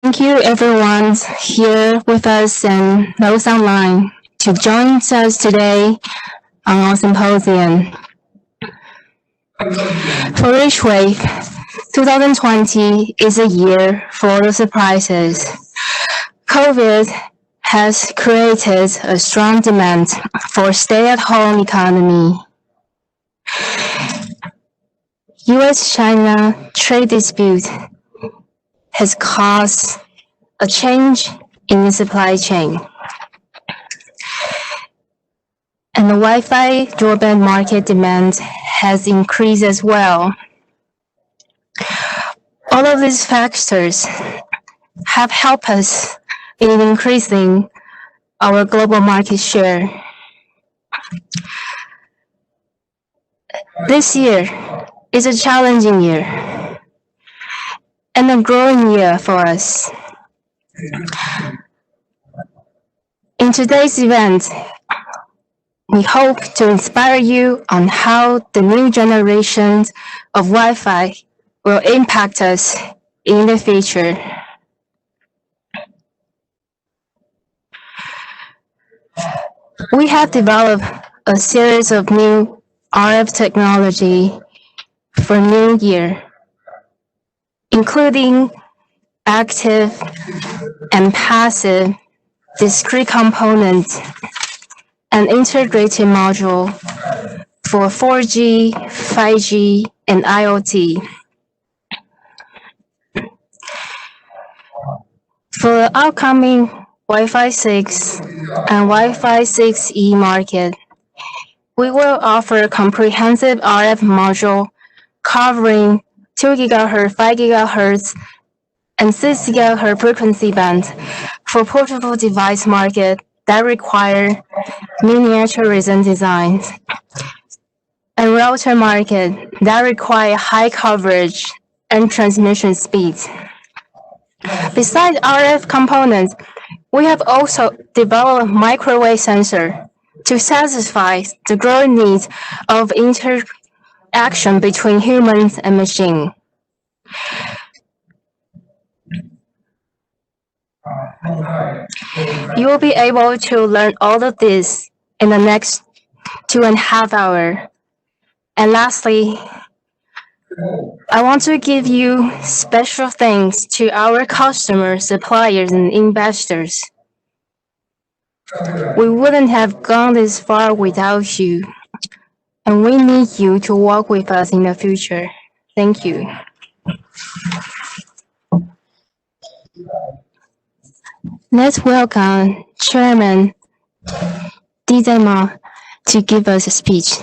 Thank you everyone here with us and those online to join us today on our symposium. For RichWave, 2020 is a year full of surprises. COVID has created a strong demand for stay-at-home economy. US-China trade dispute has caused a change in the supply chain. And the Wi-Fi broadband market demand has increased as well. All of these factors have helped us in increasing our global market share. This year is a challenging year and a growing year for us. In today's event, we hope to inspire you on how the new generations of Wi-Fi will impact us in the future. We have developed a series of new RF technology for New Year, including active and passive discrete components and integrated module for 4G, 5G, and IoT. For the upcoming Wi-Fi 6 and Wi-Fi 6E market, we will offer a comprehensive RF module covering 2 GHz, 5 GHz, and 6 GHz frequency bands for portable device market that require miniaturism designs, and router market that require high coverage and transmission speeds. Besides RF components, we have also developed microwave sensor to satisfy the growing needs of interaction between humans and machine. You will be able to learn all of this in the next 2.5 hours. And lastly, I want to give you special thanks to our customers, suppliers, and investors. We wouldn't have gone this far without you, and we need you to work with us in the future. Thank you. Let's welcome Chairman DJ Ma to give us a speech.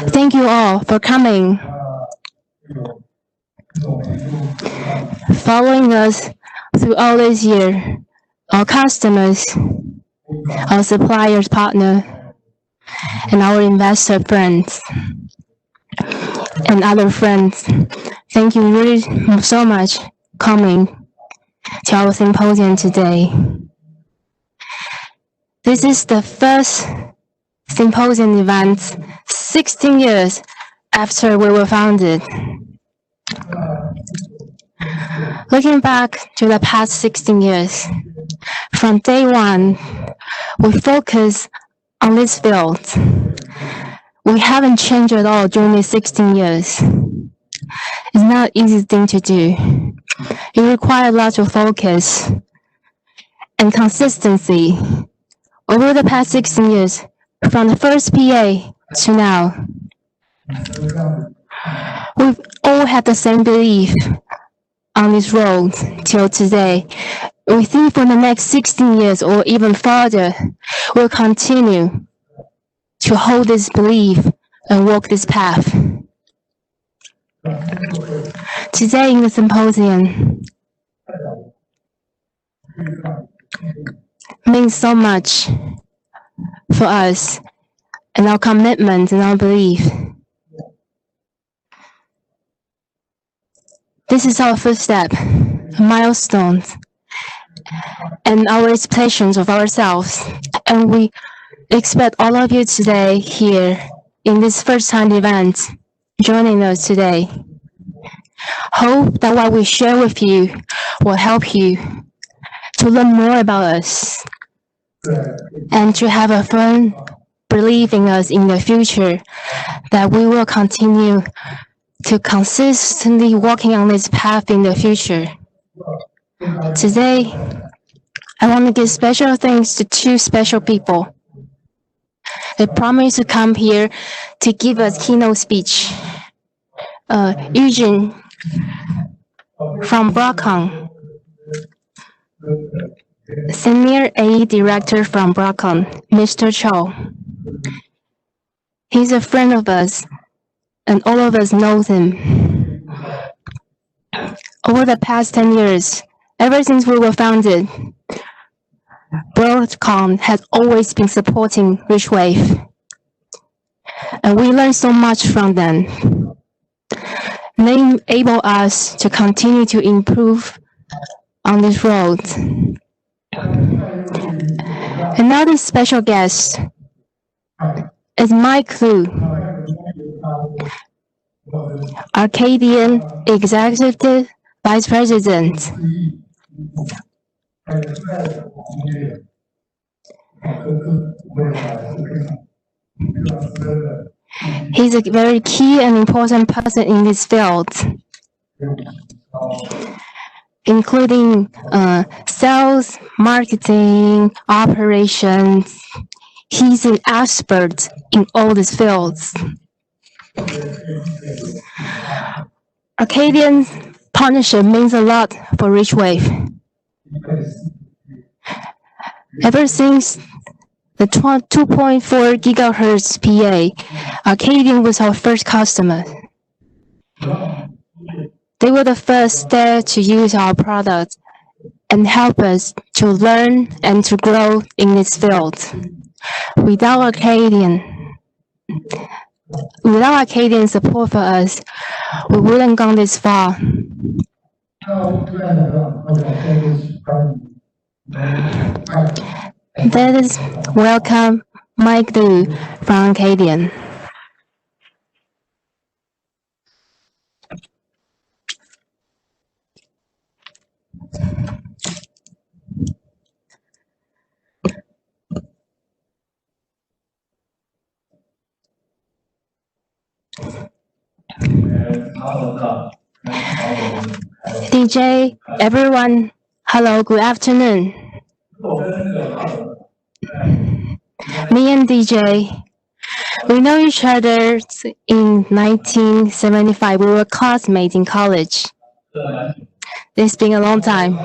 Thank you all for coming. Following us through all this year, our customers, our suppliers, partner, and our investor friends, and other friends, thank you really so much coming to our symposium today. This is the first symposium event 16 years after we were founded. Looking back to the past 16 years, from day one, we focus on this field. We haven't changed at all during these 16 years. It's not an easy thing to do. It requires a lot of focus and consistency. Over the past 16 years, from the first PA to now, we've all had the same belief on this road till today. We think for the next 16 years or even further, we'll continue to hold this belief and walk this path. Today in the symposium means so much for us and our commitment and our belief. This is our first step. milestones and our expectations of ourselves. And we expect all of you today here in this first-time event joining us today. Hope that what we share with you will help you to learn more about us and to have a firm belief in us in the future, that we will continue to consistently walking on this path in the future. Today, I want to give special thanks to two special people. They promised to come here to give us keynote speech. Eugene from Broadcom, Senior AE Director from Broadcom, Mr. Cho. He's a friend of us, and all of us know him. Over the past 10 years, ever since we were founded, Broadcom has always been supporting RichWave, and we learned so much from them. They enable us to continue to improve on this road. Another special guest is Mike Liu, Arcadian Executive Vice President. He's a very key and important person in this field, including sales, marketing, operations. He's an expert in all these fields. Arcadian partnership means a lot for RichWave. Ever since the 2.4 gigahertz PA, Arcadian was our first customer. They were the first there to use our product and help us to learn and to grow in this field. Without Arcadian support for us, we wouldn't gone this far. Let us welcome Mike Liu from Arcadian. DJ, everyone, hello, good afternoon. Me and DJ, we know each other in 1975. We were classmates in college. It's been a long time.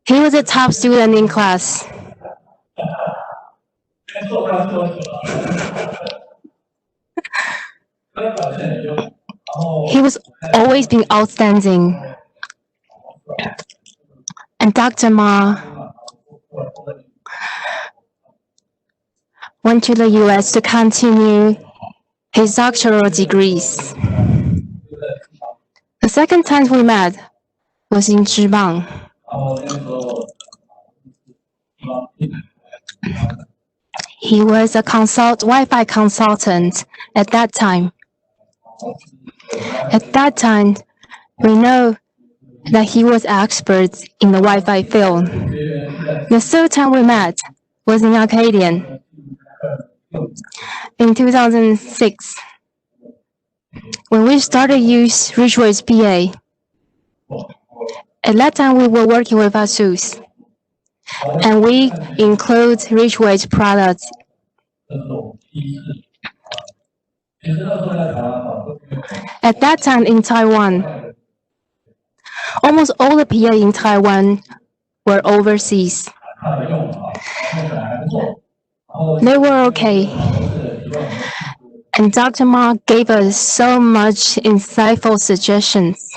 He was a top student in class. He was always been outstanding. And Dr. Ma went to the US to continue his doctoral degrees. The second time we met was in Zhibang. He was a Wi-Fi consultant at that time. At that time, we know that he was expert in the Wi-Fi field. The third time we met was in Arcadian in 2006. When we started use RichWave's PA, at that time we were working with ASUS, and we include RichWave's products. At that time in Taiwan, almost all the PA in Taiwan were overseas. They were okay. And Dr. Ma gave us so much insightful suggestions.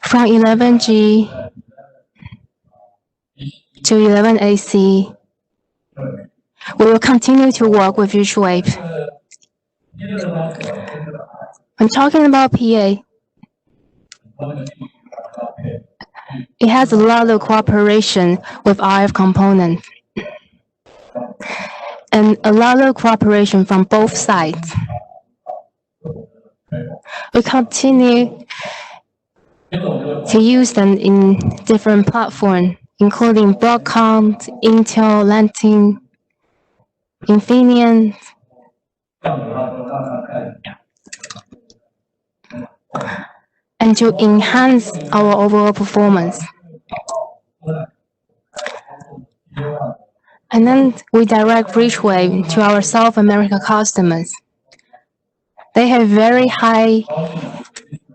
From 11G to 11AC, we will continue to work with RichWave. I'm talking about PA. It has a lot of cooperation with RF components and a lot of cooperation from both sides. We continue to use them in different platforms, including Broadcom, Intel, Lantern, Infineon, and to enhance our overall performance. And then we direct RichWave to our South America customers. They have very high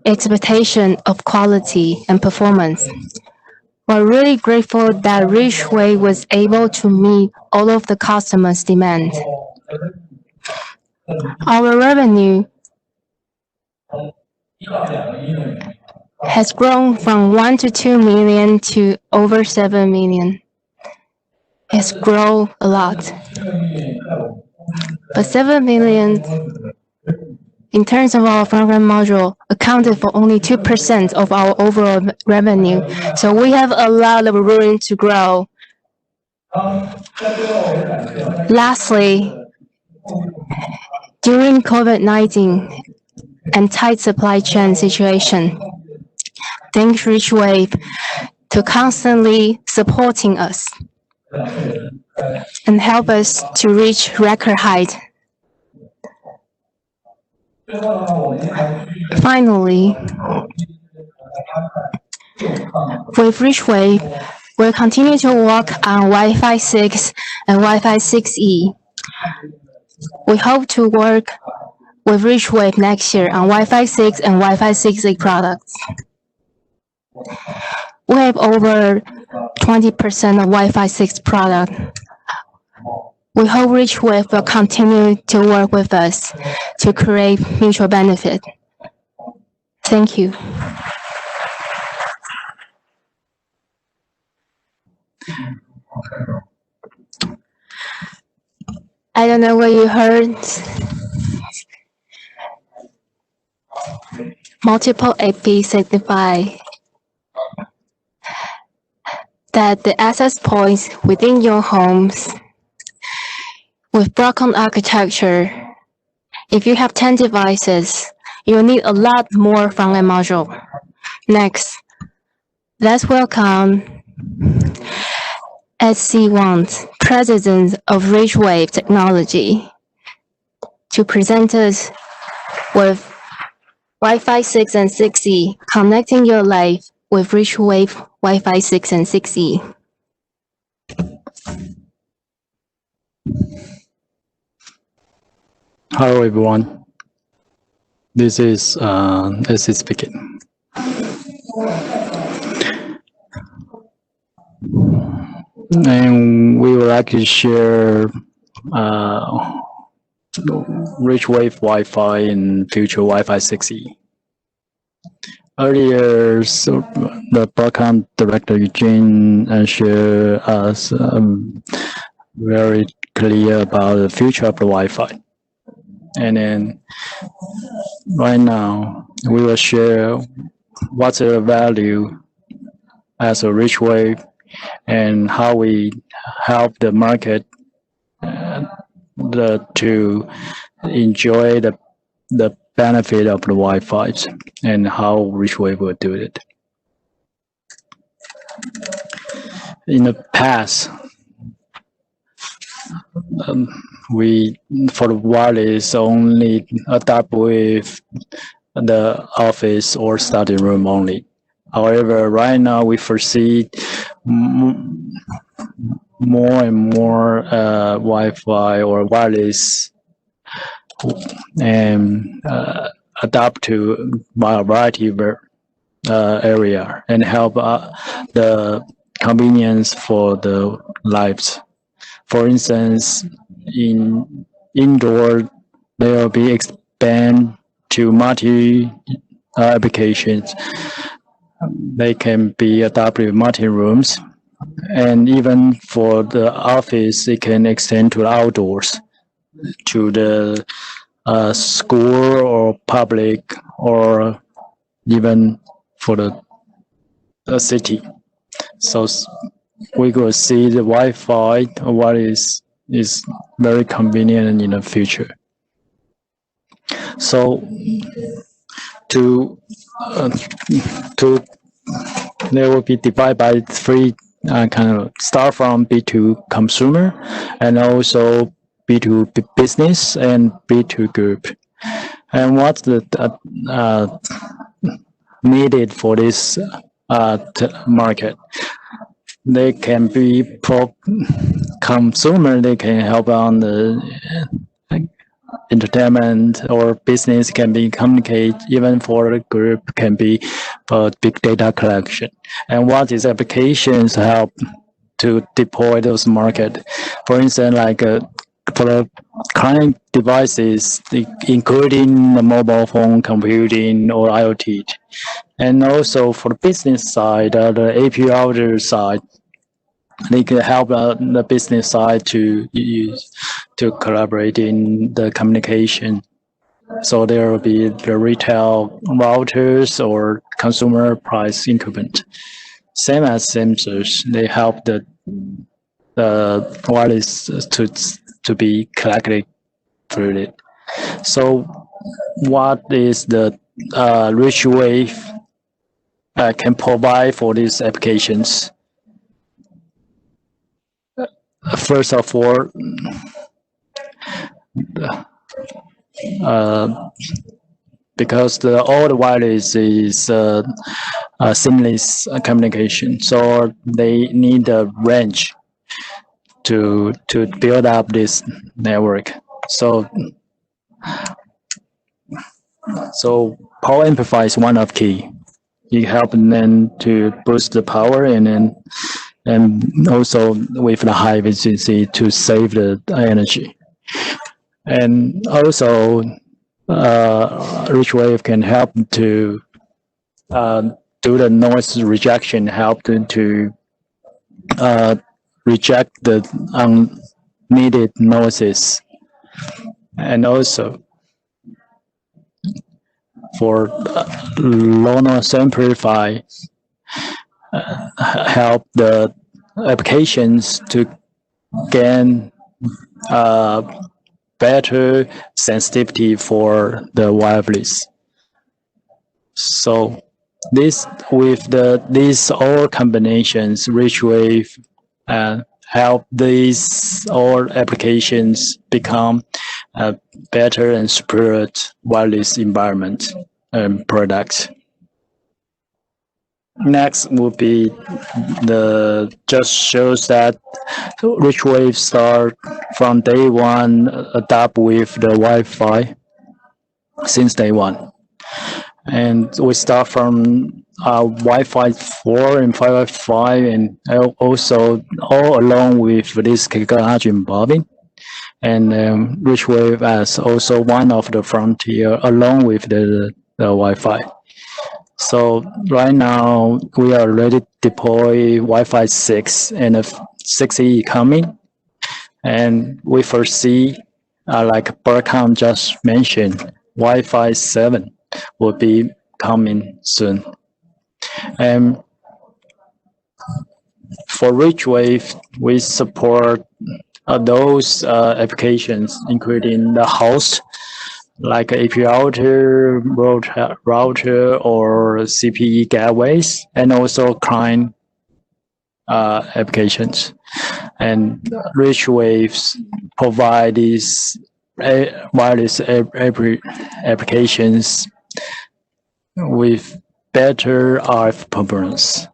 expectation of quality and performance. We're really grateful that RichWave was able to meet all of the customers' demands. Our revenue has grown from 1 to 2 million to over 7 million. It's grown a lot. But 7 million, in terms of our front-end module, accounted for only 2% of our overall revenue. So we have a lot of room to grow. Lastly, during COVID-19 and tight supply chain situation, thanks RichWave to constantly supporting us and help us to reach record height. Finally, with RichWave, we'll continue to work on Wi-Fi 6 and Wi-Fi 6E. We hope to work with RichWave next year on Wi-Fi 6 and Wi-Fi 6E products. We have over 20% of Wi-Fi 6 product. We hope RichWave will continue to work with us to create mutual benefit. Thank you. I don't know what you heard. Multiple AP signify that the access points within your homes with Broadcom architecture, if you have 10 devices, you'll need a lot more front-end module. Next, let's welcome SC Wang, President of RichWave Technology, to present us with Wi-Fi 6 and 6E, connecting your life with RichWave Wi-Fi 6 and 6E. Hello everyone, this is SC speaking. And we would like to share RichWave Wi-Fi and future Wi-Fi 6E. Earlier, the Broadcom director Eugene shared us very clear about the future of the Wi-Fi. And then right now, we will share what's the value as a RichWave and how we help the market to enjoy the benefit of the Wi-Fi and how RichWave will do it. In the past, we for the wireless only adapt with the office or study room only. However, right now we foresee more and more Wi-Fi or wireless and adapt to a variety of area and help the convenience for the lives. For instance, in indoor, they will be expand to multi applications. They can be adapted multi rooms, and even for the office, it can extend to the outdoors, to the school or public, or even for the city. So we could see the Wi-Fi, what is very convenient in the future. So to they will be divided by three kind of start from B2 consumer and also B2 business and B2 group. And what's the needed for this market? They can be consumer, they can help on the entertainment, or business can be communicate, even for the group can be big data collection. And what these applications help to deploy those market. For instance, like for the client devices, including the mobile phone, computing, or IoT. And also for the business side, the AP router side, they can help the business side to use to collaborate in the communication. So there will be the retail routers or consumer price increment. Same as sensors, they help the wireless to be collected through it. So what is the RichWave can provide for these applications? First of all, because all the wireless is seamless communication, so they need a range to build up this network. So power amplifier is one of key. It helps them to boost the power and also with the high efficiency to save the energy. And also, RichWave can help to do the noise rejection, help to reject the unneeded noises. And also, for low noise amplifier, help the applications to gain better sensitivity for the wireless. So these all combinations, RichWave help these all applications become a better and superior wireless environment and product. Next would be just shows that RichWave start from day one, adapt with the Wi-Fi since day one. And we start from Wi-Fi 4 and 5.5, and also all along with this technology involving. And RichWave as also one of the frontier along with the Wi-Fi. So right now we are ready to deploy Wi-Fi 6 and 6E coming, and we foresee, like Berkham just mentioned, Wi-Fi 7 will be coming soon. And for RichWave, we support those applications, including the host, like AP router or CPE gateways, and also client applications. And RichWaves provide these wireless applications with better RF performance.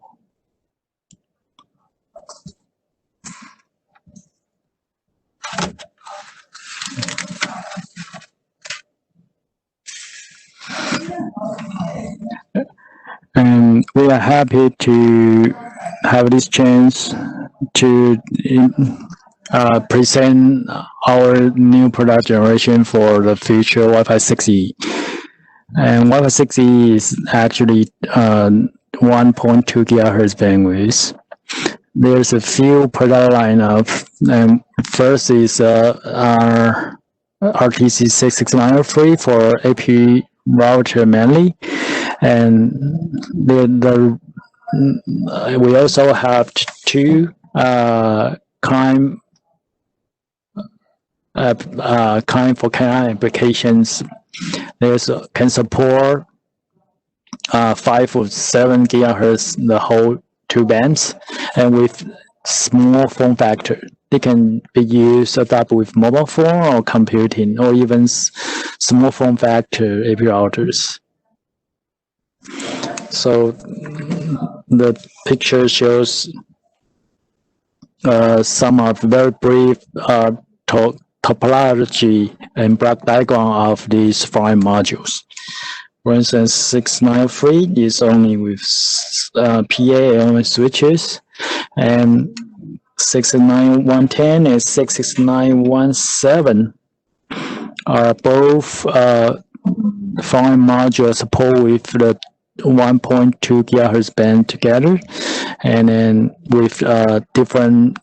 And we are happy to have this chance to present our new product generation for the future Wi-Fi 6E. And Wi-Fi 6E is actually 1.2 gigahertz bandwidth. There's a few product lineup, and first is our RTC 6693 for AP router mainly, And we also have two client for client applications. There's can support 5 or 7 gigahertz the whole two bands, and with small form factor. They can be used adapted with mobile phone or computing, or even small form factor AP routers. So the picture shows some of very brief topology and block diagram of these 5 modules. For instance, 693 is only with PA switches, and 69110 and 66917 are both 5 modules support with the 1.2 gigahertz band together, and then with different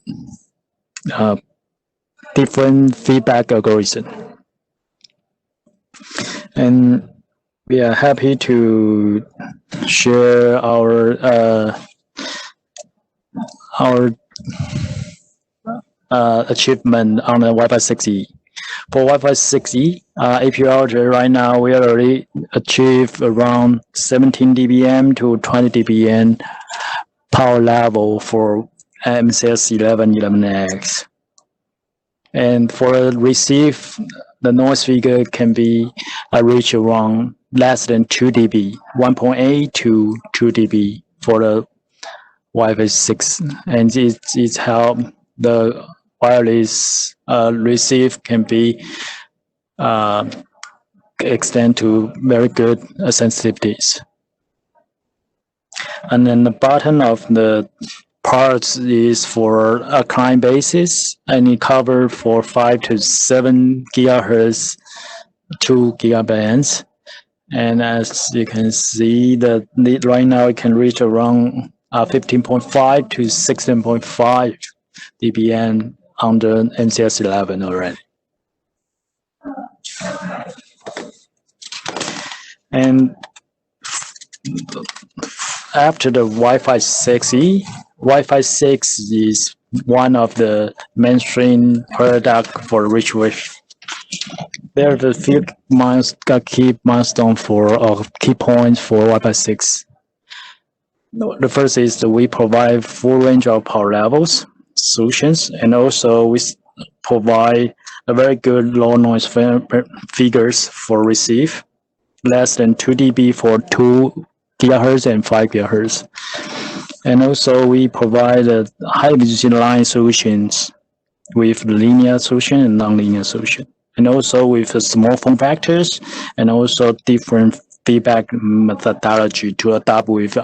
feedback algorithm. And we are happy to share our achievement on the Wi-Fi 6E. For Wi-Fi 6E AP router, right now we already achieved around 17 dBm to 20 dBm power level for MCS 1111X. And for receive, the noise figure can be reach around less than 2 dB, 1.8 to 2 dB for the Wi-Fi 6, and it's help the wireless receive can be extend to very good sensitivities. And then the bottom of the parts is for a client basis, and it covers for 5 to 7 gigahertz, 2 gigabands. And as you can see, that right now it can reach around 15.5 to 16.5 dBm under MCS 11 already. And after the Wi-Fi 6E, Wi-Fi 6 is one of the mainstream product for RichWave. There are the few key milestones or key points for Wi-Fi 6. The first is that we provide full range of power levels solutions, and also we provide a very good low noise figures for receive, less than 2 dB for 2 gigahertz and 5 gigahertz. And also we provide high efficiency line solutions with linear solution and nonlinear solution, and also with small form factors, and also different feedback methodology to adapt with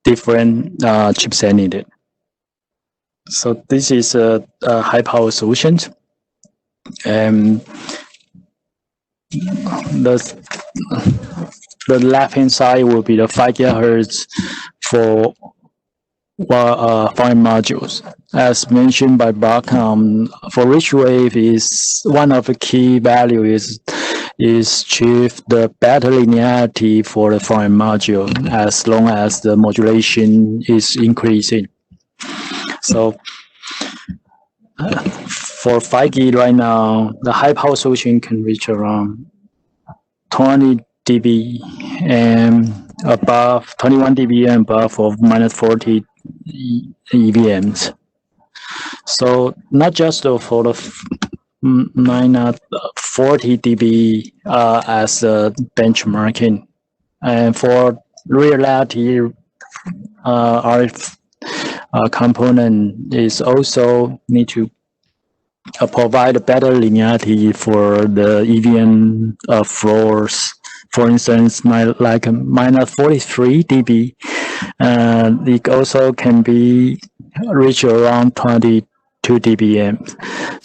different chipset needed. So this is a high power solution. And the left hand side will be the 5 gigahertz for 5 modules. As mentioned by Buck, for RichWave is one of the key values is achieve the better linearity for the 5 module as long as the modulation is increasing. So for 5G right now, the high power solution can reach around 20 dB and above, 21 dB and above of minus 40 EVMs. So not just for the 40 dB as a benchmarking, and for reality RF component is also need to provide a better linearity for the EVM floors. For instance, like minus 43 dB, it also can be reach around 22 dBm.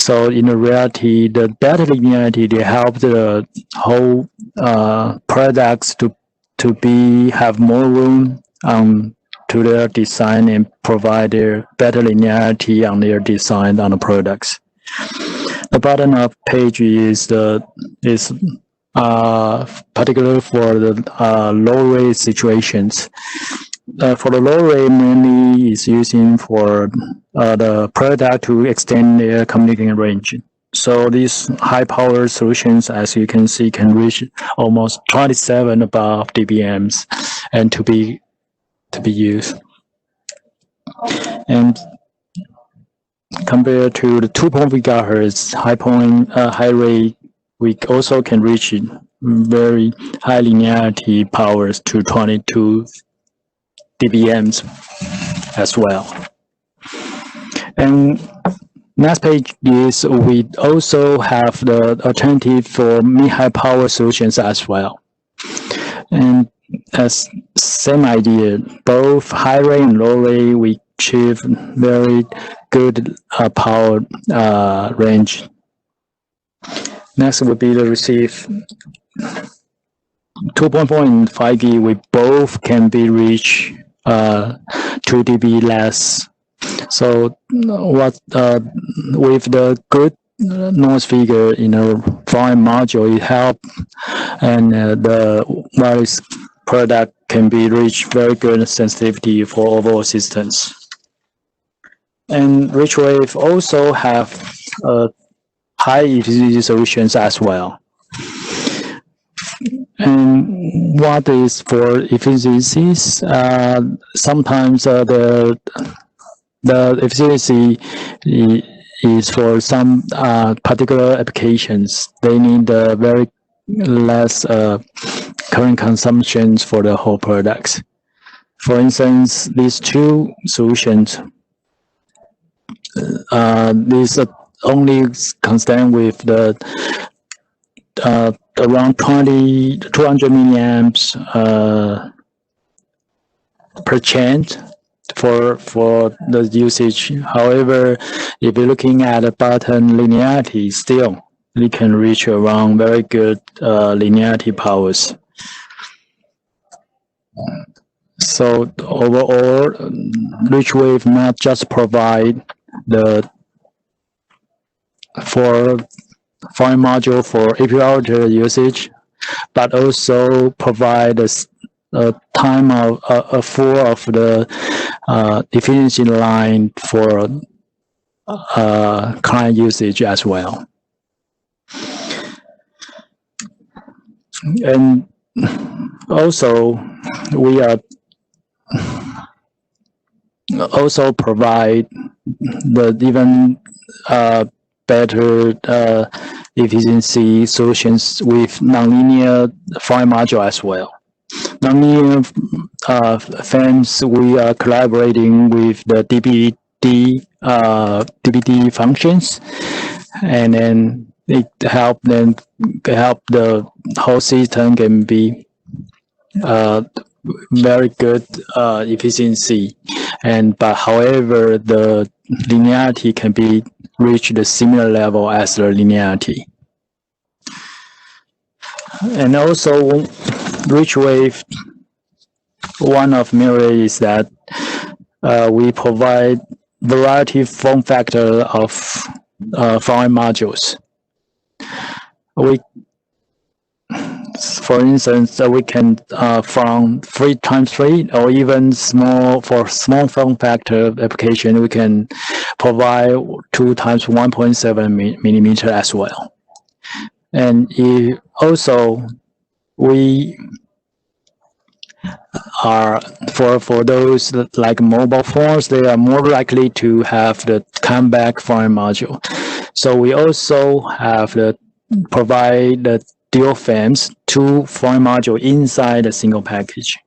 So in reality, the better linearity, they help the whole products to have more room to their design and provide their better linearity on their design on the products. The bottom of page is particularly for the low rate situations. For the low rate, mainly is using for the product to extend their communication range. So these high power solutions, as you can see, can reach almost 27 above dBms, and to be used. And compared to the 2.0 gigahertz high rate, we also can reach very high linearity powers to 22 dBms as well. And next page is we also have the alternative for mid-high power solutions as well. And as same idea, both high rate and low rate, we achieve very good power range. Next would be the receive 2.4 and 5G. We both can be reached 2 dB less. So what with the good noise figure in a foreign module, it help, and the wireless product can be reached very good sensitivity for overall systems. And RichWave also have high efficiency solutions as well. And what is for efficiencies? Sometimes the efficiency is for some particular applications. They need very less current consumptions for the whole products. For instance, these two solutions, these only concerned with the around 200 milliamps per chant for the usage. However, if you're looking at the button linearity, still we can reach around very good linearity powers. So overall, RichWave not just provide the for foreign module for AP router usage, but also provide a time of a full of the efficiency line for client usage as well. And also we are also provide the even better efficiency solutions with nonlinear foreign module as well. Nonlinear fans, we are collaborating with the DBD functions, and then it help the whole system can be very good efficiency, but however the linearity can be reached the similar level as the linearity. And also RichWave, one of merit is that we provide variety form factor of foreign modules. For instance, we can from 3x3 or even small form factor application, we can provide 2 times 1.7 millimeter as well. And also we are for those like mobile phones, they are more likely to have the comeback foreign module. So we also have provide the dual fans, 2 foreign module inside a single package.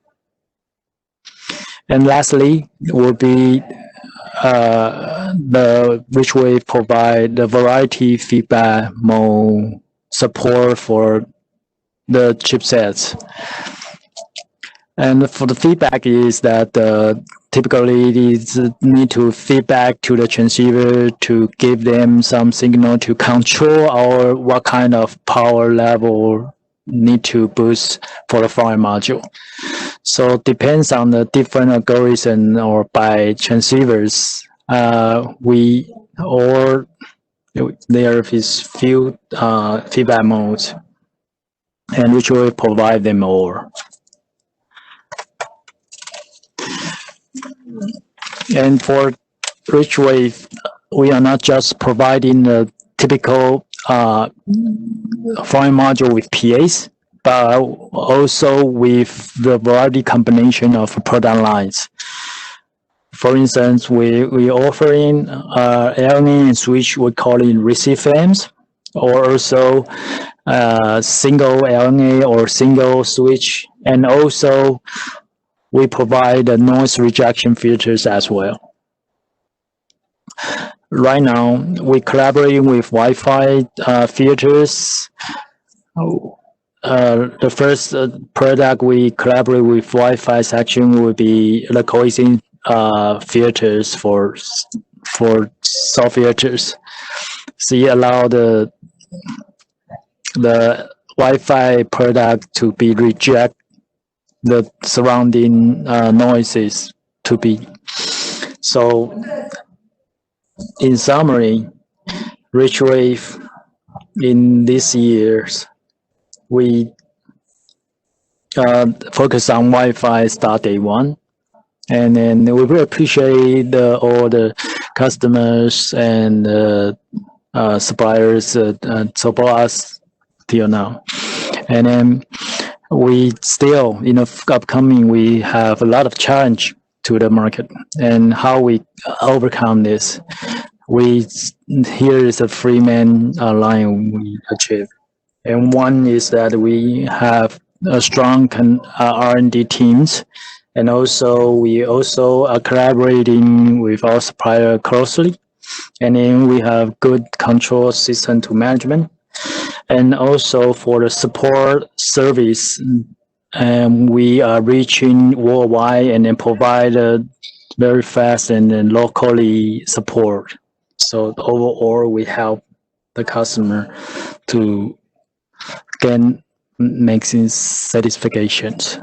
And lastly, will be the RichWave provide the variety feedback mode support for the chipsets. And for the feedback is that typically it is need to feedback to the transceiver to give them some signal to control what kind of power level need to boost for the foreign module. So depends on the different algorithm or by transceivers, there is few feedback modes. and RichWave provide them all. And for RichWave, we are not just providing the typical foreign module with PAs, but also with the variety combination of product lines. For instance, we offering LNA and switch, we call it receive frames, or also single LNA or single switch, and also we provide the noise rejection filters as well. Right now, we collaborating with Wi-Fi filters. The first product we collaborate with Wi-Fi section will be the coexisting filters for soft filters. So you allow the Wi-Fi product to be reject the surrounding noises to be. So in summary, RichWave in these years, we focus on Wi-Fi start day one. And then we really appreciate all the customers and suppliers support us till now. And then we still, in the upcoming, we have a lot of challenge to the market, and how we overcome this. Here is a three-man line we achieve. And one is that we have a strong R&D teams, and also we also are collaborating with our supplier closely. And then we have good control system to management. And also for the support service, we are reaching worldwide and then provide a very fast and then locally support. So overall, we help the customer to gain maximum satisfactions.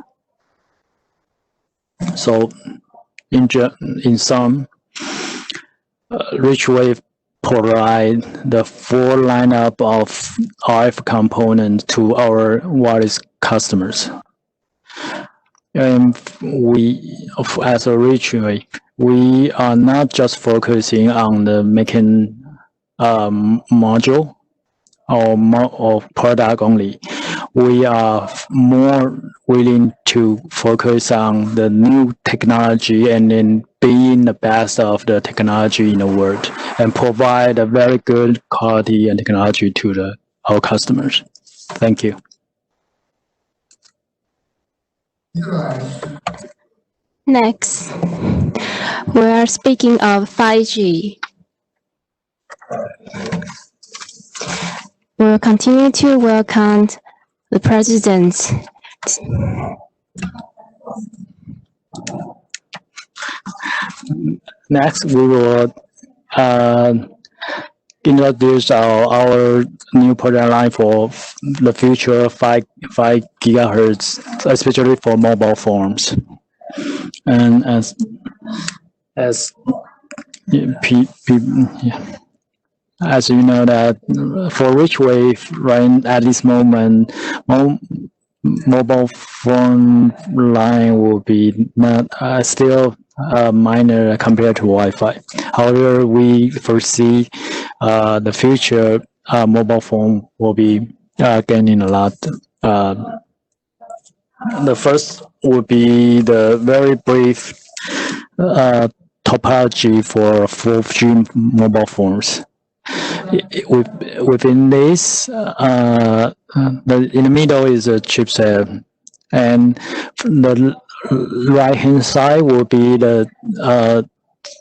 So in sum, RichWave provide the full lineup of RF components to our wireless customers. And we, as a RichWave, we are not just focusing on the making module or product only. We are more willing to focus on the new technology and then being the best of the technology in the world and provide a very good quality and technology to our customers. Thank you. Next, we are speaking of 5G. We'll continue to welcome the President. Next, we will introduce our new product line for the future 5 gigahertz, especially for mobile phones. And as you know that for RichWave, right at this moment, mobile phone line will be not still minor compared to Wi-Fi. However, we foresee the future mobile phone will be gaining a lot. The first would be the very brief topology for 4G mobile phones. Within this, in the middle is a chipset, and the right-hand side will be the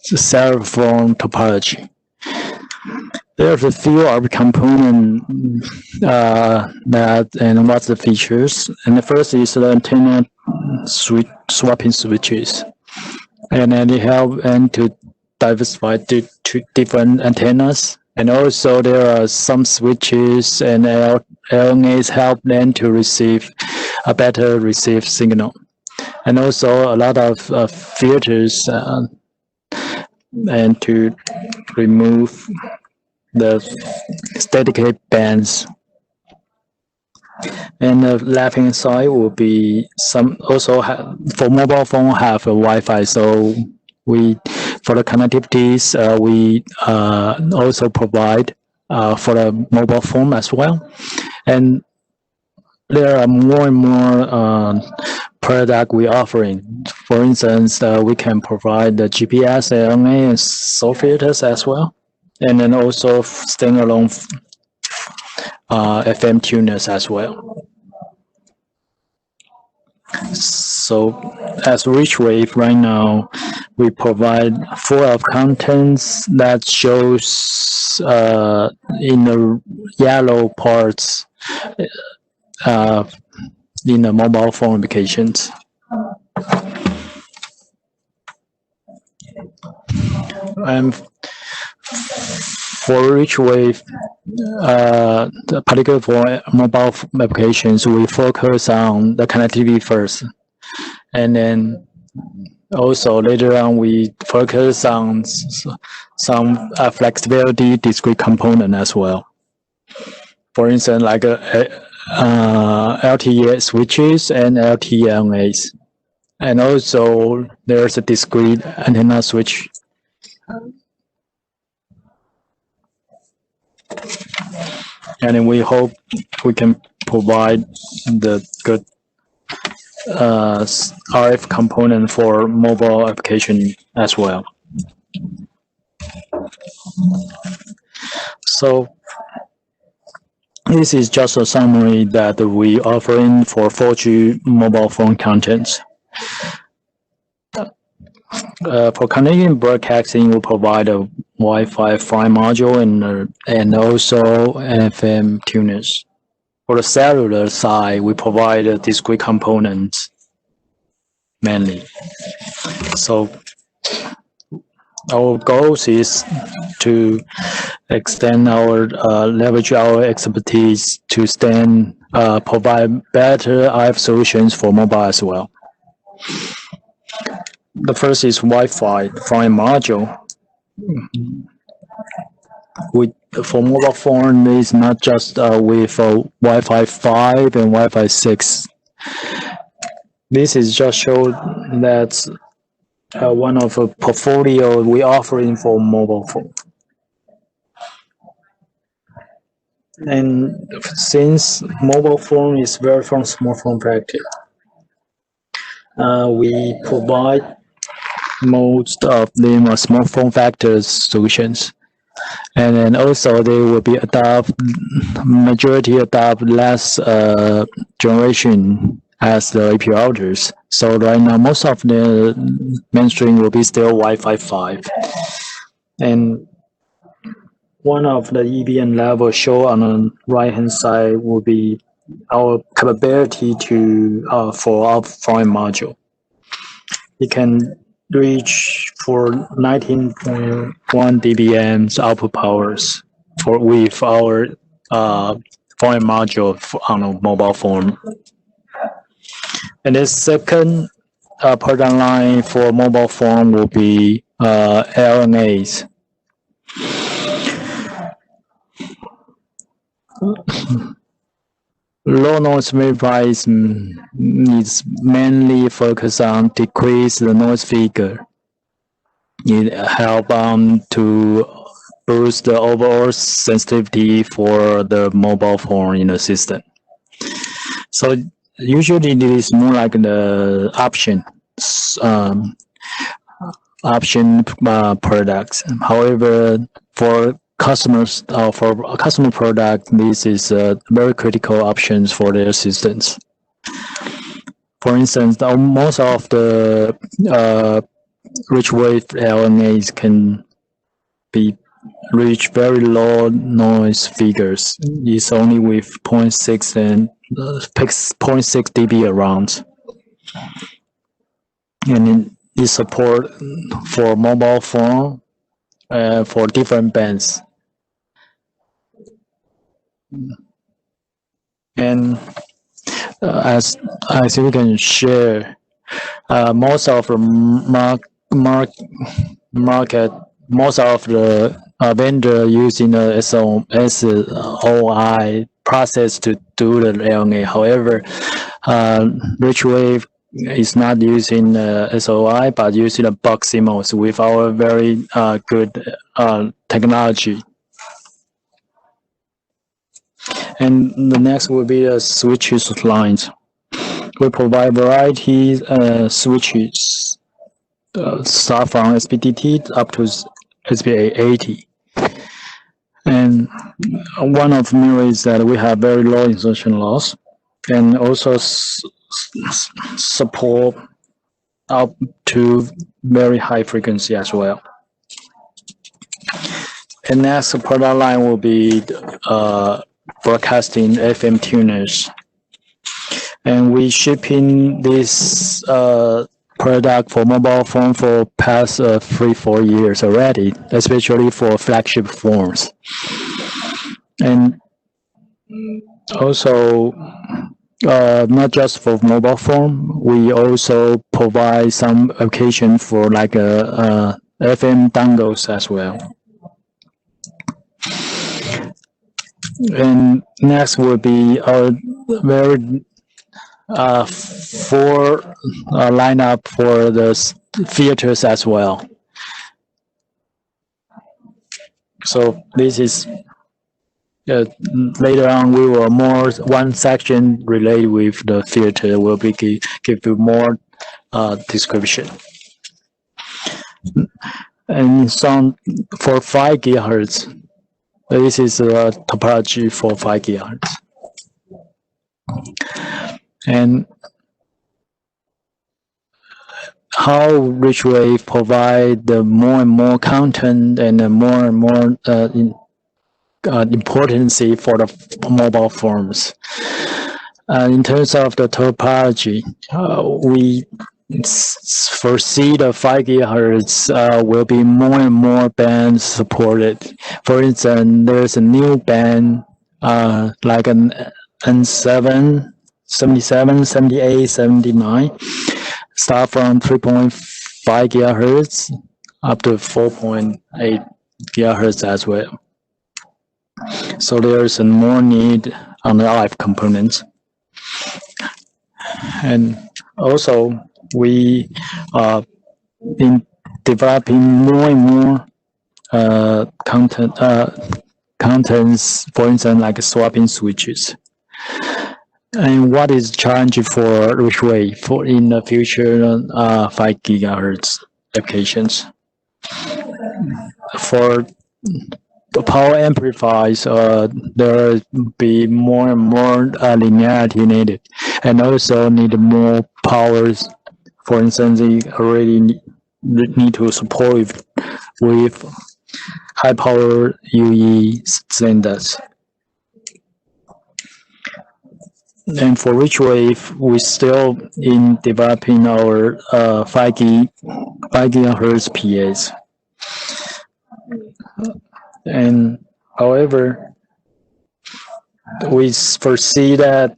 cell phone topology. There's a few of components and what's the features. And the first is the antenna swapping switches, and then they help and to diversify to different antennas. And also there are some switches and LNAs help them to receive a better receive signal. And also a lot of filters and to remove the dedicated bands. And the left-hand side will be some also for mobile phone have a Wi-Fi. So we for the connectivities we also provide for the mobile phone as well. And there are more and more product we offering. For instance, we can provide the GPS, LNA, and soul filters as well, and then also standalone FM tuners as well. So as RichWave right now, we provide full of contents that shows in the yellow parts in the mobile phone applications. And for RichWave, particularly for mobile applications, we focus on the connectivity first, and then also later on we focus on some flexibility discrete component as well. For instance, like LTE switches and LTE-NAs, and also there's a discrete antenna switch. And then we hope we can provide the good RF component for mobile application as well. So this is just a summary that we offering for 4G mobile phone contents. For Canadian broadcasting, we provide a Wi-Fi 5 module and also FM tuners. For the cellular side, we provide discrete components mainly. So our goals is to extend our leverage our expertise to provide better RF solutions for mobile as well. The first is Wi-Fi 5 module. For mobile phone, it's not just with Wi-Fi 5 and Wi-Fi 6. This is just show that one of a portfolio we offering for mobile phone. And since mobile phone is very from small form factor, we provide most of them are small form factor solutions, and then also they will be majority adopt less generation as the AP routers. So right now most of the mainstream will be still Wi-Fi 5, and one of the EBN level shown on the right hand side will be our capability to for our phone module. It can reach for 19.1 dBm output powers with our phone module on a mobile phone. And the second product line for mobile phone will be LNAs. Low noise amplifiers is mainly focused on decrease the noise figure. It help to boost the overall sensitivity for the mobile phone in the system. So usually it is more like the option products. However, for customers for a customer product, this is very critical options for their systems. For instance, most of the RichWave LNAs can reach very low noise figures. It's only with 0.6 and 0.6 dB around, and it support for mobile phone for different bands. And as we can share, most of the market, most of the vendor using the SOI process to do the LNA. However, RichWave is not using SOI, but using a bulk CMOS with our very good technology. And the next will be the switches lines. We provide variety switches, start from SPDT up to SPA80. And one of the mirror is that we have very low insertion loss, and also support up to very high frequency as well. And next product line will be broadcasting FM tuners. And we shipping this product for mobile phone for past 3-4 years already, especially for flagship phones. And also, not just for mobile phone, we also provide some application for like FM dongles as well. And next will be our very full lineup for the filters as well. So this is later on we will more one section related with the filter will be give you more description. And some for 5 gigahertz. This is a topology for 5 gigahertz. And how RichWave provide the more and more content and more and more importance for the mobile phones. In terms of the topology, we foresee the 5 gigahertz will be more and more bands supported. For instance, there's a new band like an N7, 77, 78, 79, start from 3.5 gigahertz up to 4.8 gigahertz as well. So there's a more need on the RF components. And also, we are in developing more and more contents, for instance, like swapping switches. And what is challenging for RichWave for in the future 5 gigahertz applications? For the power amplifiers, there will be more and more linearity needed, and also need more powers. For instance, they already need to support with high power UE standards. And for RichWave, we're still in developing our 5 gigahertz PAs. And however, we foresee that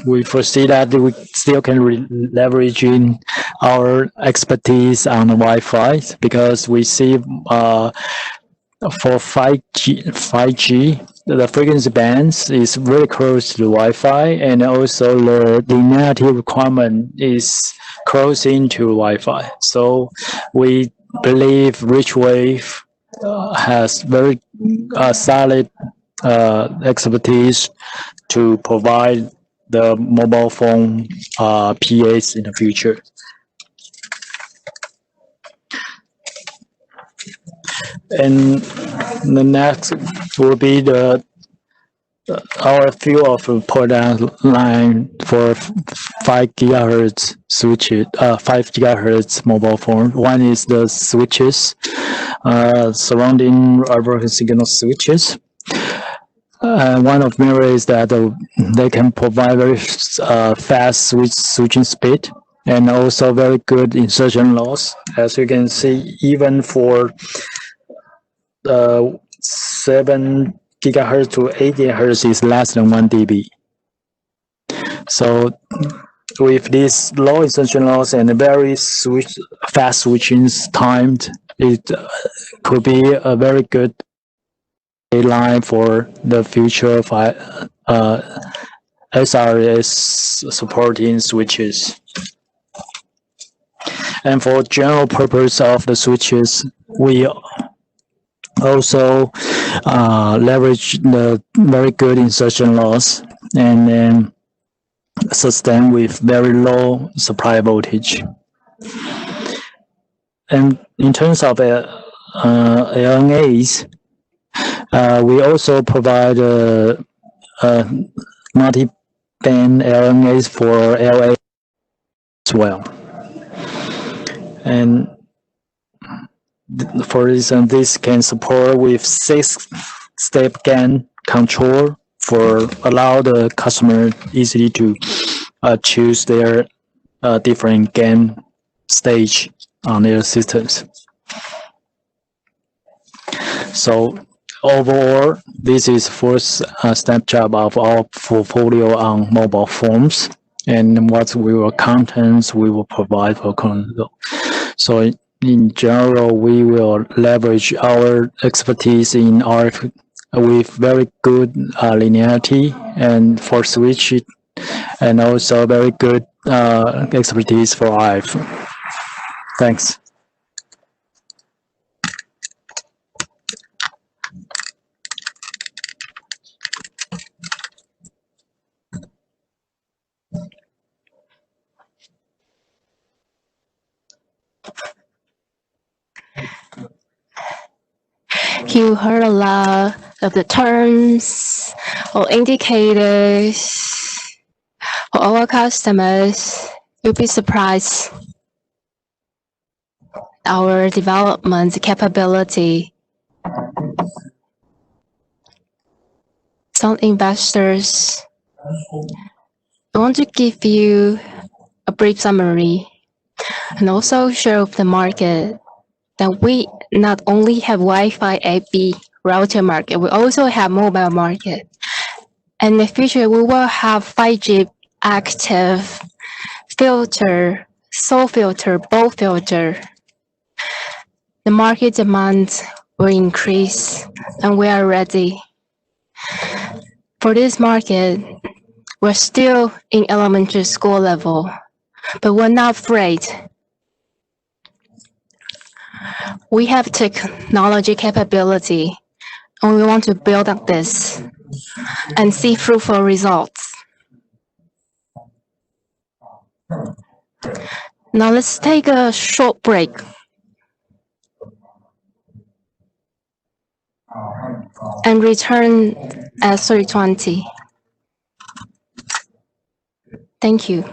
we still can leverage in our expertise on the Wi-Fi, because we see for 5G, the frequency bands is very close to the Wi-Fi, and also the linearity requirement is close into Wi-Fi. So we believe RichWave has very solid expertise to provide the mobile phone PAs in the future. And the next will be our few of product line for 5 gigahertz switches, 5 gigahertz mobile phone. One is the switches, surrounding RF signal switches. One of them is that they can provide very fast switching speed, and also very good insertion loss. As you can see, even for 7 gigahertz to 8 gigahertz is less than 1 dB. So with this low insertion loss and very fast switching timed, it could be a very good line for the future SRS supporting switches. And for general purpose of the switches, we also leverage the very good insertion loss and then sustain with very low supply voltage. And in terms of LNAs, we also provide multi-band LNAs for LA as well. And for instance, this can support with 6-step gain control for allow the customer easily to choose their different gain stage on their systems. So overall, this is first snapshot of our portfolio on mobile phones and what contents we will provide for console. So in general, we will leverage our expertise in RF with very good linearity and for switch, and also very good expertise for RF. Thanks. You heard a lot of the terms or indicators for our customers. You'll be surprised our development capability. Some investors want to give you a brief summary and also share with the market that we not only have Wi-Fi AP router market, we also have mobile market. And in the future, we will have 5G active filter, soul filter, BOW filter. The market demand will increase, and we are ready. For this market, we're still in elementary school level, but we're not afraid. We have technology capability, and we want to build up this and see fruitful results. Now let's take a short break. And return at 3:20. Thank you.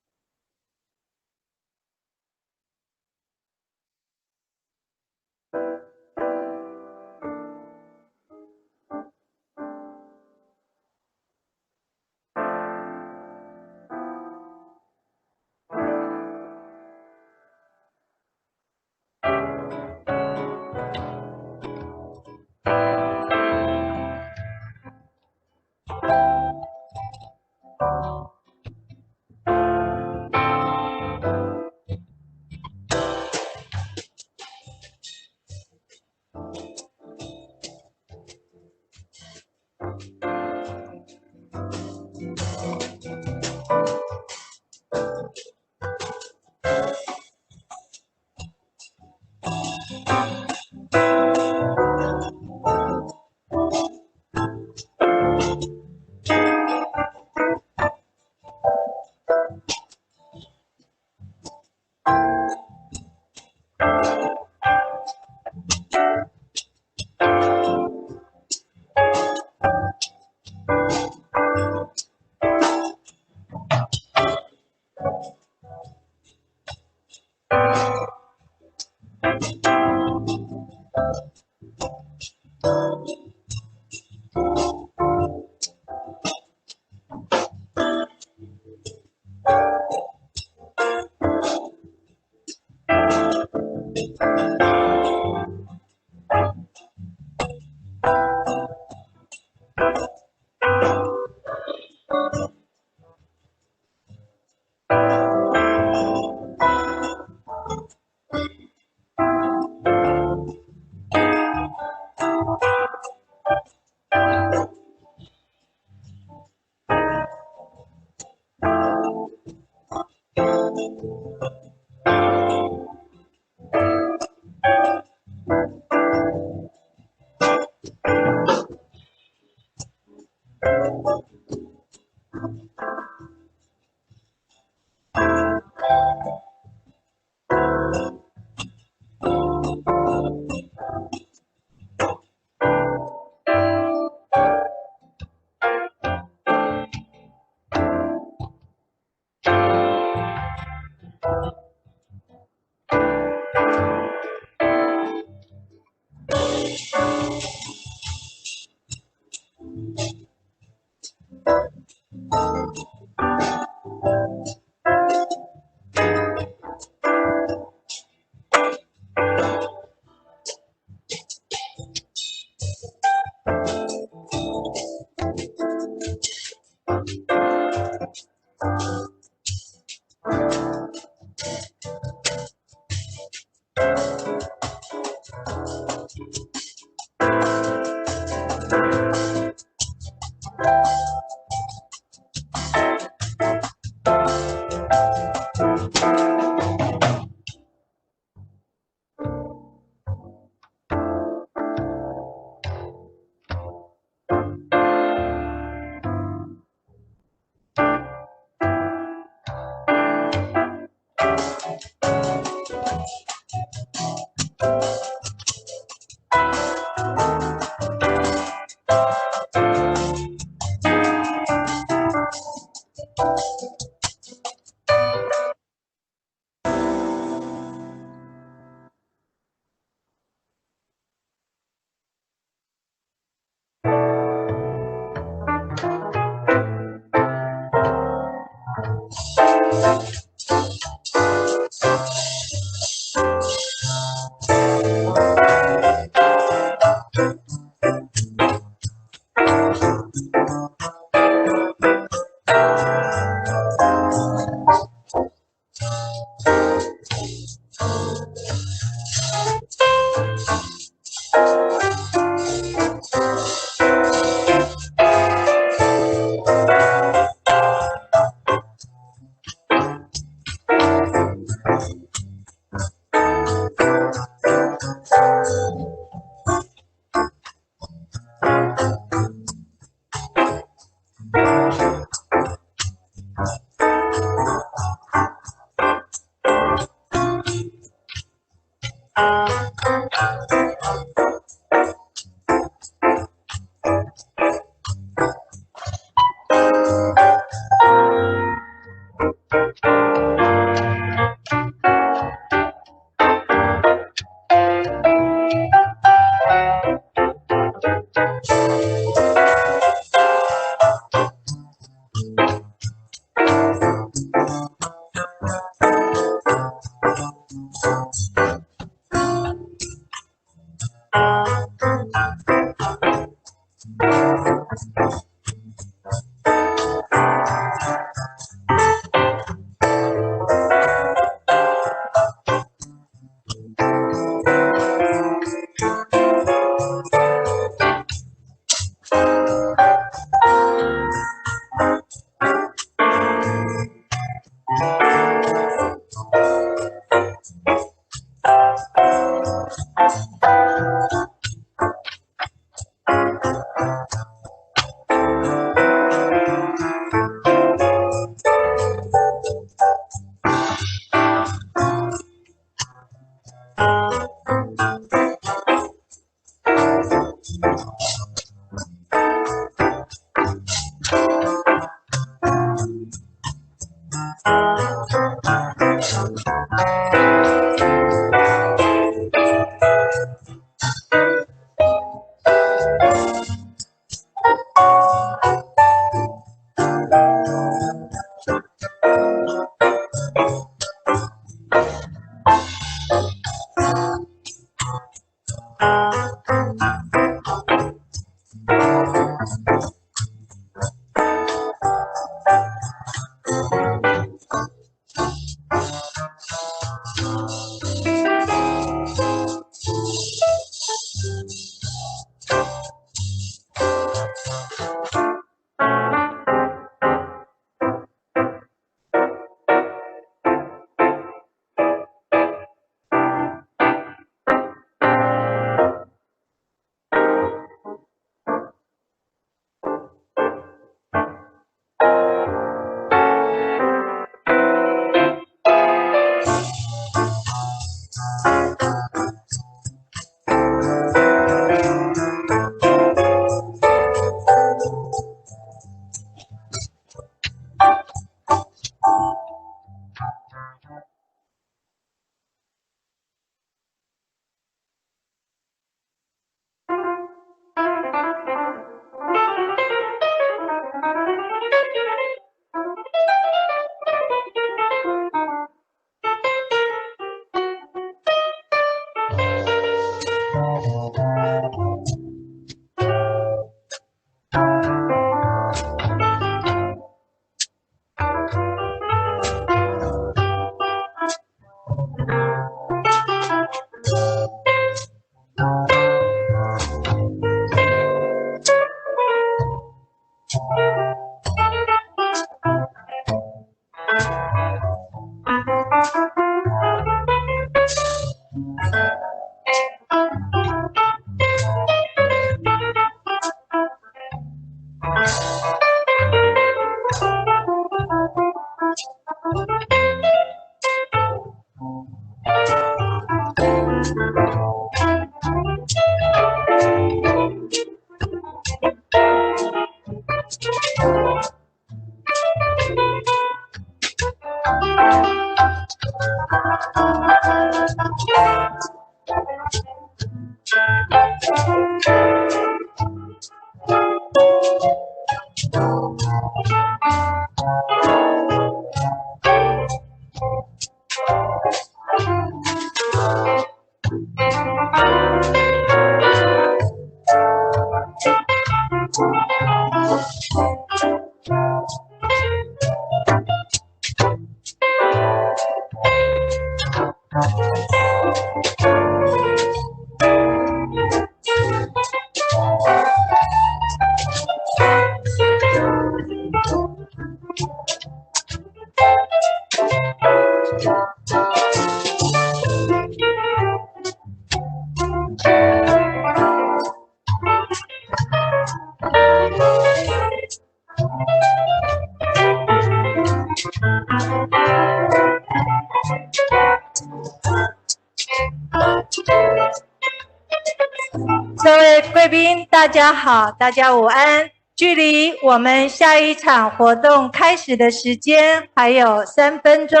各位贵宾，大家好，大家午安。距离我们下一场活动开始的时间还有3分钟，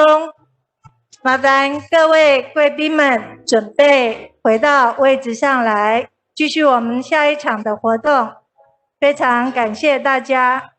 麻烦各位贵宾们准备回到位置上来，继续我们下一场的活动。非常感谢大家。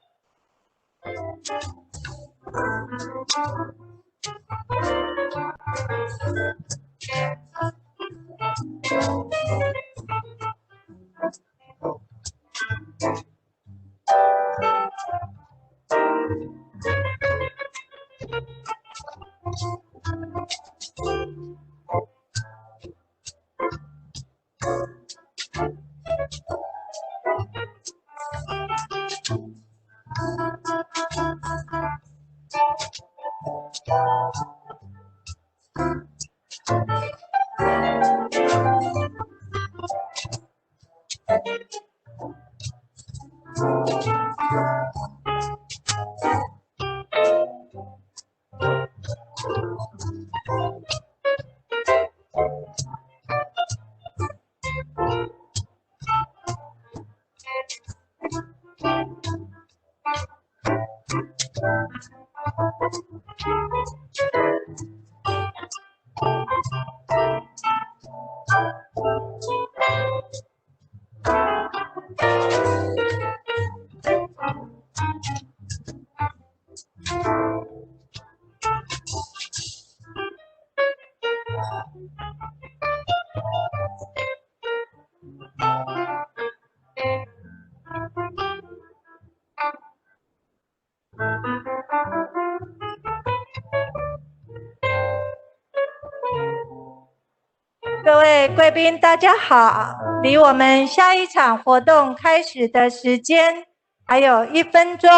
各位贵宾，大家好！离我们下一场活动开始的时间还有1分钟，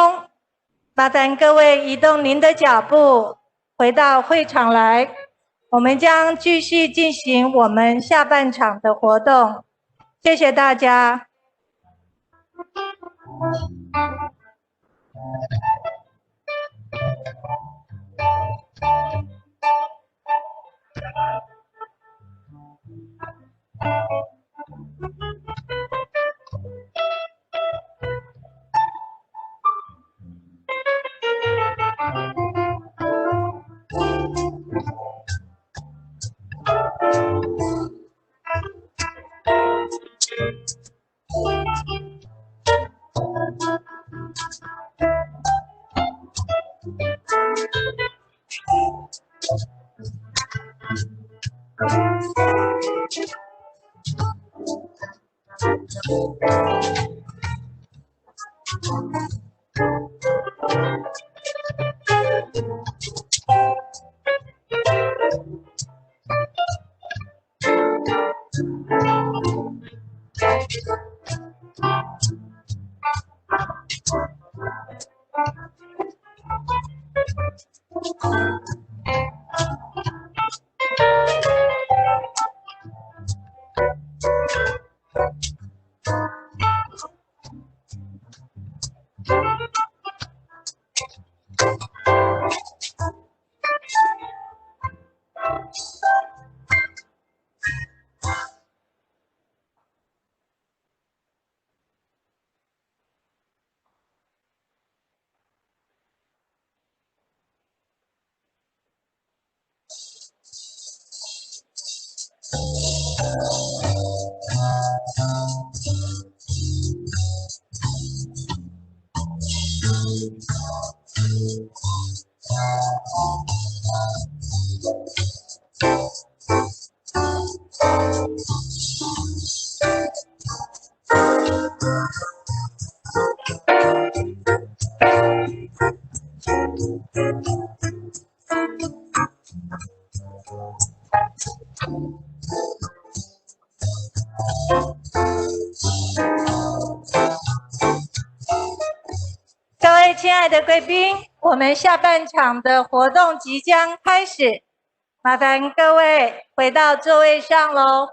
麻烦各位移动您的脚步，回到会场来。我们将继续进行我们下半场的活动。谢谢大家。各位亲爱的贵宾，我们下半场的活动即将开始，麻烦各位回到座位上喽。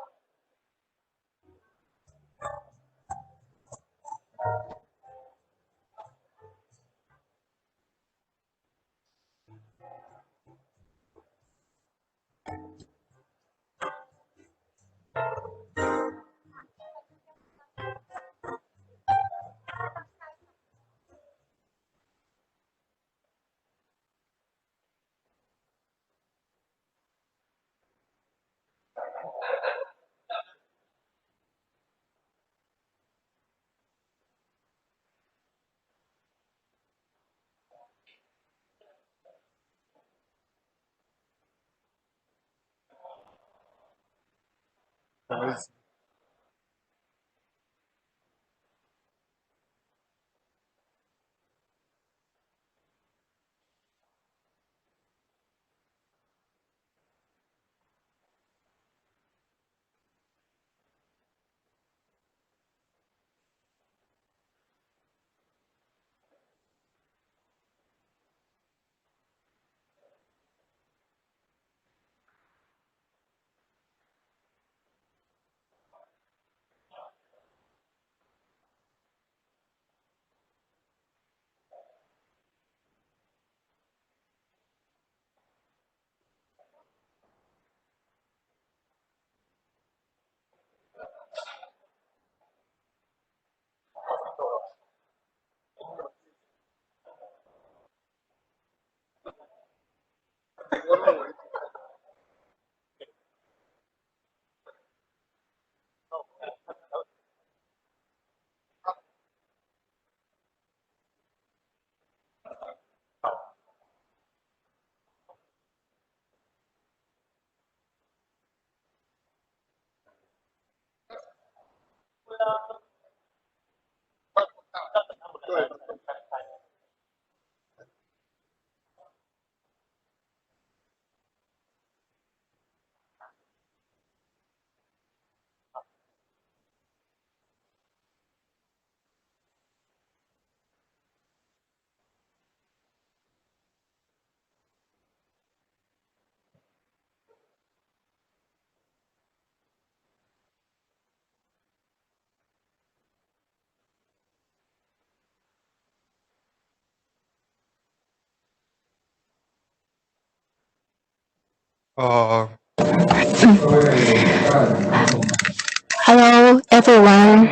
Hello, everyone.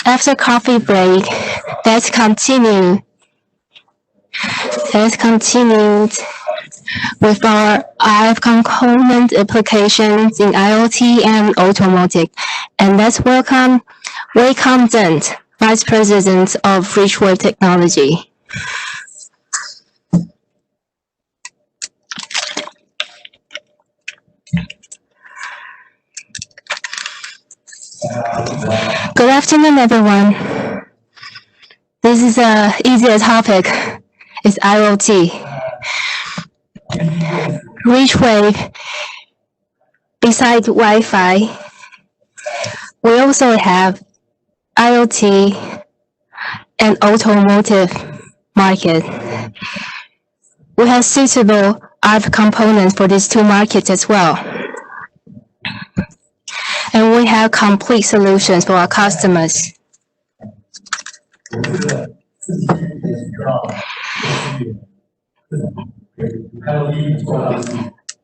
After coffee break, let's continue. Let's continue with our RF component applications in IoT and automotive. And let's welcome Wei Dent, Vice President of RichWave Technology. Good afternoon, everyone. This is an easier topic. It's IoT. RichWave, besides Wi-Fi, we also have IoT and automotive market. We have suitable RF components for these two markets as well. And we have complete solutions for our customers.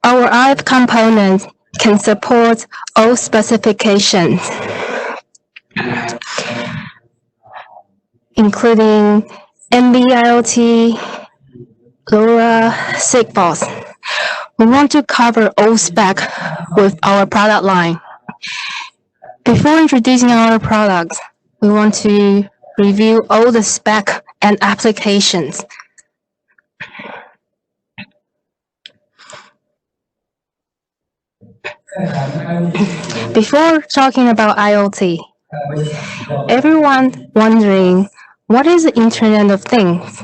Our RF components can support all specifications, including NB-IoT, LoRa, Sigfox. We want to cover all spec with our product line. Before introducing our products, we want to review all the spec and applications. Before talking about IoT, everyone wondering what is the Internet of Things?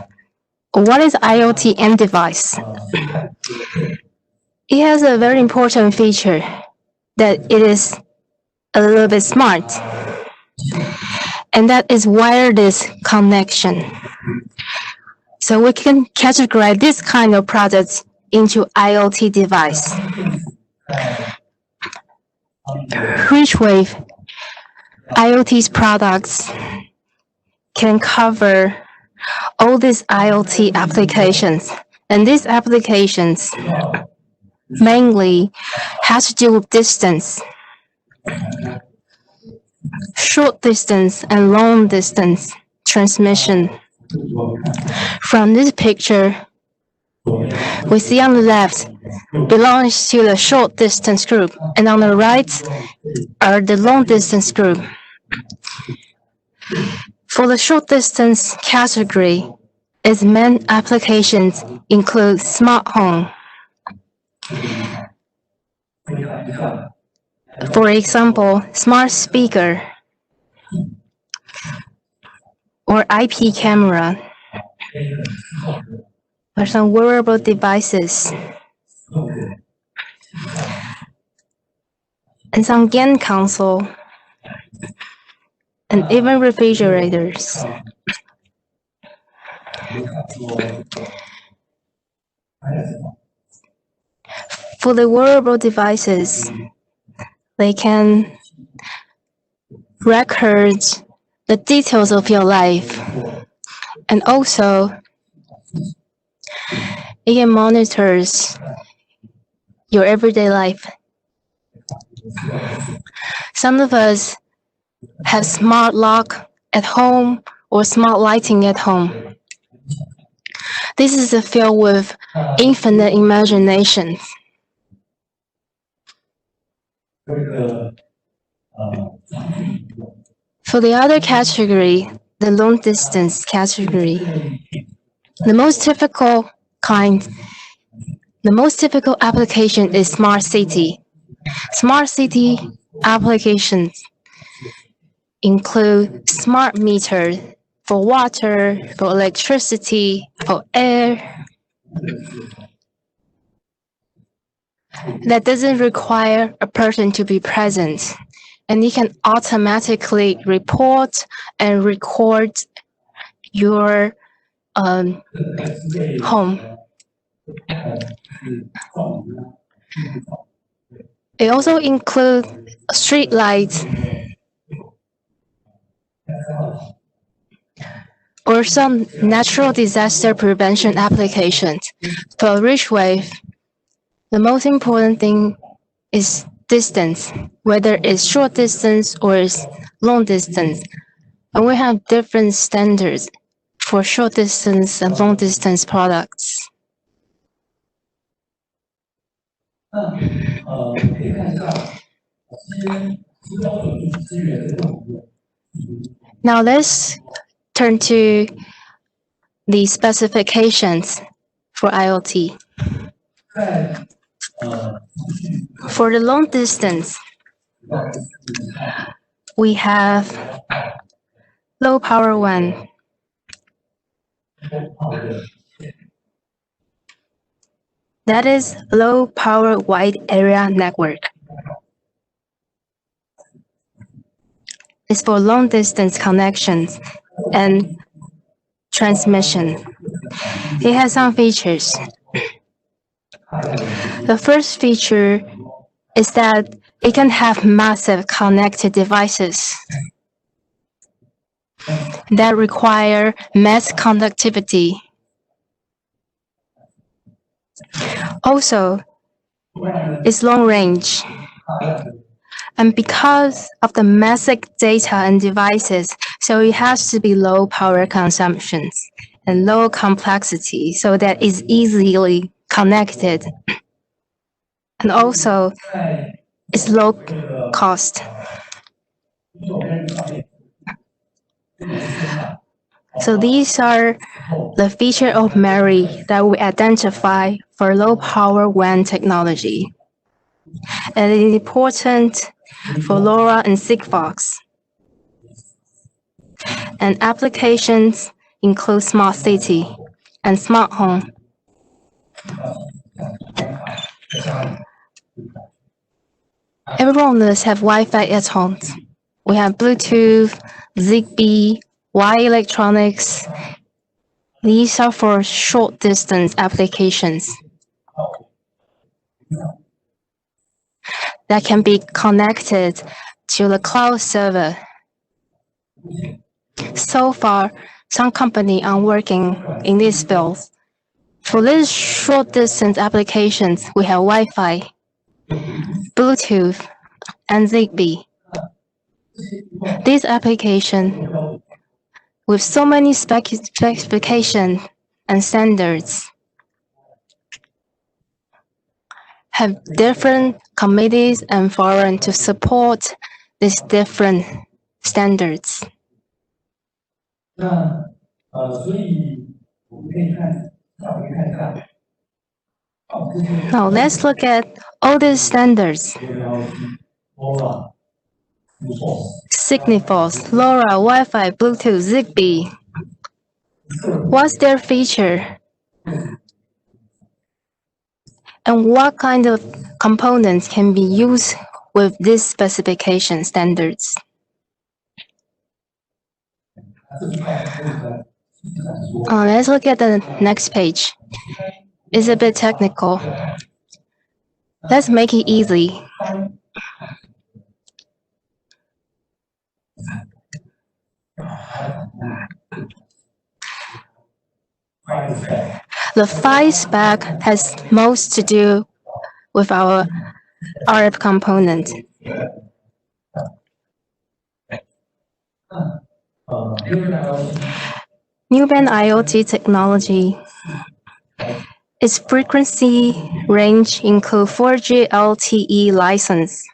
What is IoT end device? It has a very important feature that it is a little bit smart, and that is wireless connection. So we can categorize this kind of products into IoT device. RichWave IoT's products can cover all these IoT applications, and these applications mainly has to do with distance, short distance and long distance transmission. From this picture, we see on the left belongs to the short distance group, and on the right are the long distance group. For the short distance category, its main applications include smart home. For example, smart speaker or IP camera, or some wearable devices, and some game console, and even refrigerators. For the wearable devices, they can record the details of your life, and also it can monitor your everyday life. Some of us have smart lock at home or smart lighting at home. This is a field with infinite imagination. For the other category, the long distance category, the most typical application is smart city. Smart city applications include smart meter for water, for electricity, for air. That doesn't require a person to be present, and it can automatically report and record your home. It also includes street lights or some natural disaster prevention applications. For RichWave, the most important thing is distance, whether it's short distance or it's long distance. And we have different standards for short distance and long distance products. Now let's turn to the specifications for IoT. For the long distance, we have low power one. That is low power wide area network. It's for long distance connections and transmission. It has some features. The first feature is that it can have massive connected devices that require mass conductivity. Also, it's long range. And because of the massive data and devices, so it has to be low power consumption and low complexity so that it's easily connected. And also, it's low cost. So these are the features of memory that we identify for low power WAN technology. And it is important for LoRa and Sigfox. And applications include smart city and smart home. Everyone of us have Wi-Fi at home. We have Bluetooth, Zigbee, wire electronics. These are for short distance applications that can be connected to the cloud server. So far, some companies are working in these fields. For these short distance applications, we have Wi-Fi, Bluetooth, and Zigbee. These applications, with so many specifications and standards, have different committees and forums to support these different standards. Now let's look at all these standards. Signifiers, LoRa, Wi-Fi, Bluetooth, Zigbee. What's their feature? And what kind of components can be used with these specification standards? Let's look at the next page. It's a bit technical. Let's make it easy. The PHY spec has most to do with our RF component. New band IoT technology. Its frequency range includes 4G LTE license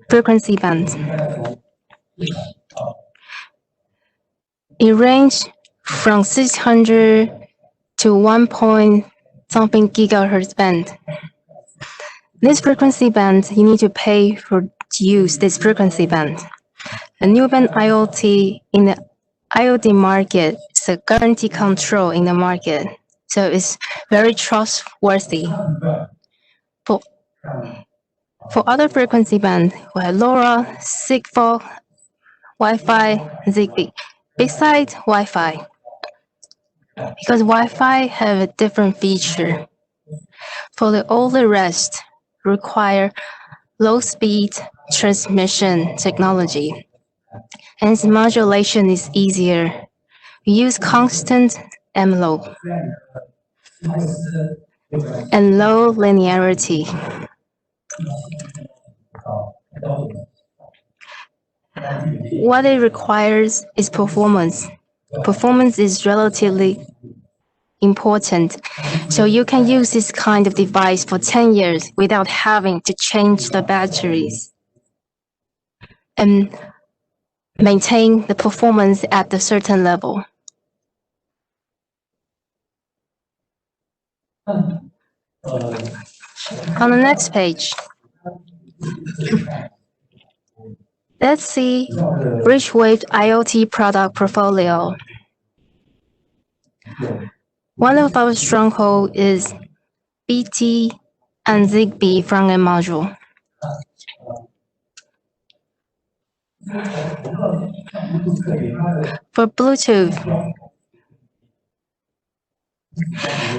frequency band. It ranges from 600 to 1 point something gigahertz band. This frequency band, you need to pay to use this frequency band. The new band IoT in the IoT market is a guarantee control in the market, so it's very trustworthy. For other frequency band, we have LoRa, Sigfox, Wi-Fi, Zigbee. Besides Wi-Fi, because Wi-Fi have a different feature. For all the rest, require low-speed transmission technology, and its modulation is easier. We use constant envelope and low linearity. What it requires is performance. Performance is relatively important, so you can use this kind of device for 10 years without having to change the batteries and maintain the performance at a certain level. On the next page, let's see RichWave IoT product portfolio. One of our strongholds is BT and Zigbee front-end module. For Bluetooth,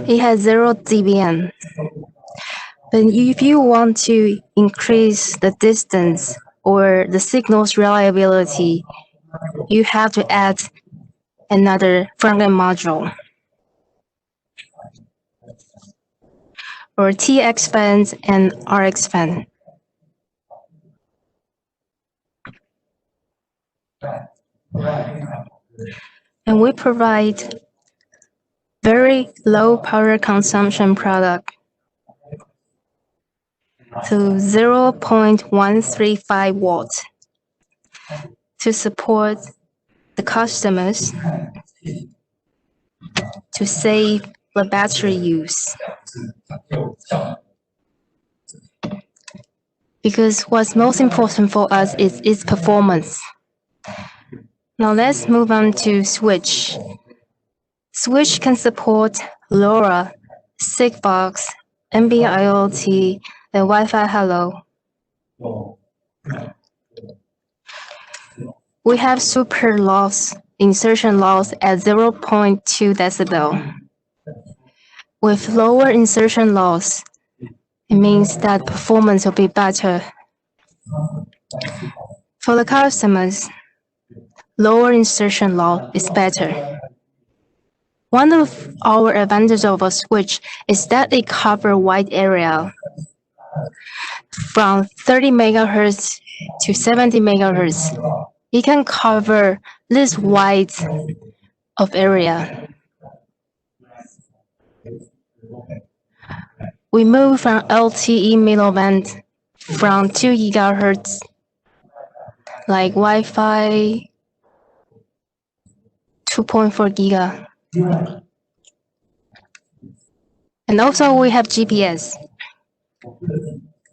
it has 0 dBm. But if you want to increase the distance or the signal's reliability, you have to add another front-end module, or TX band and RX band. And we provide very low power consumption product to 0.135 watts to support the customers to save the battery use. Because what's most important for us is its performance. Now let's move on to Switch. Switch can support LoRa, Sigfox, NB-IoT, and Wi-Fi Hello. We have super loss, insertion loss at 0.2 decibel. With lower insertion loss, it means that performance will be better. For the customers, lower insertion loss is better. One of our advantages of a switch is that it covers wide area from 30 megahertz to 70 megahertz. It can cover this wide of area. We move from LTE middle band from 2 gigahertz like Wi-Fi 2.4 giga. And also we have GPS.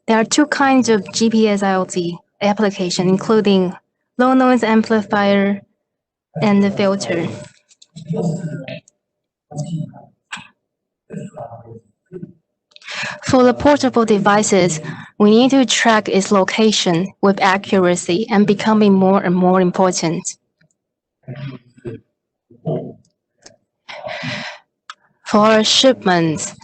There are two kinds of GPS IoT application, including low noise amplifier and the filter. For the portable devices, we need to track its location with accuracy and becoming more and more important. For our shipments,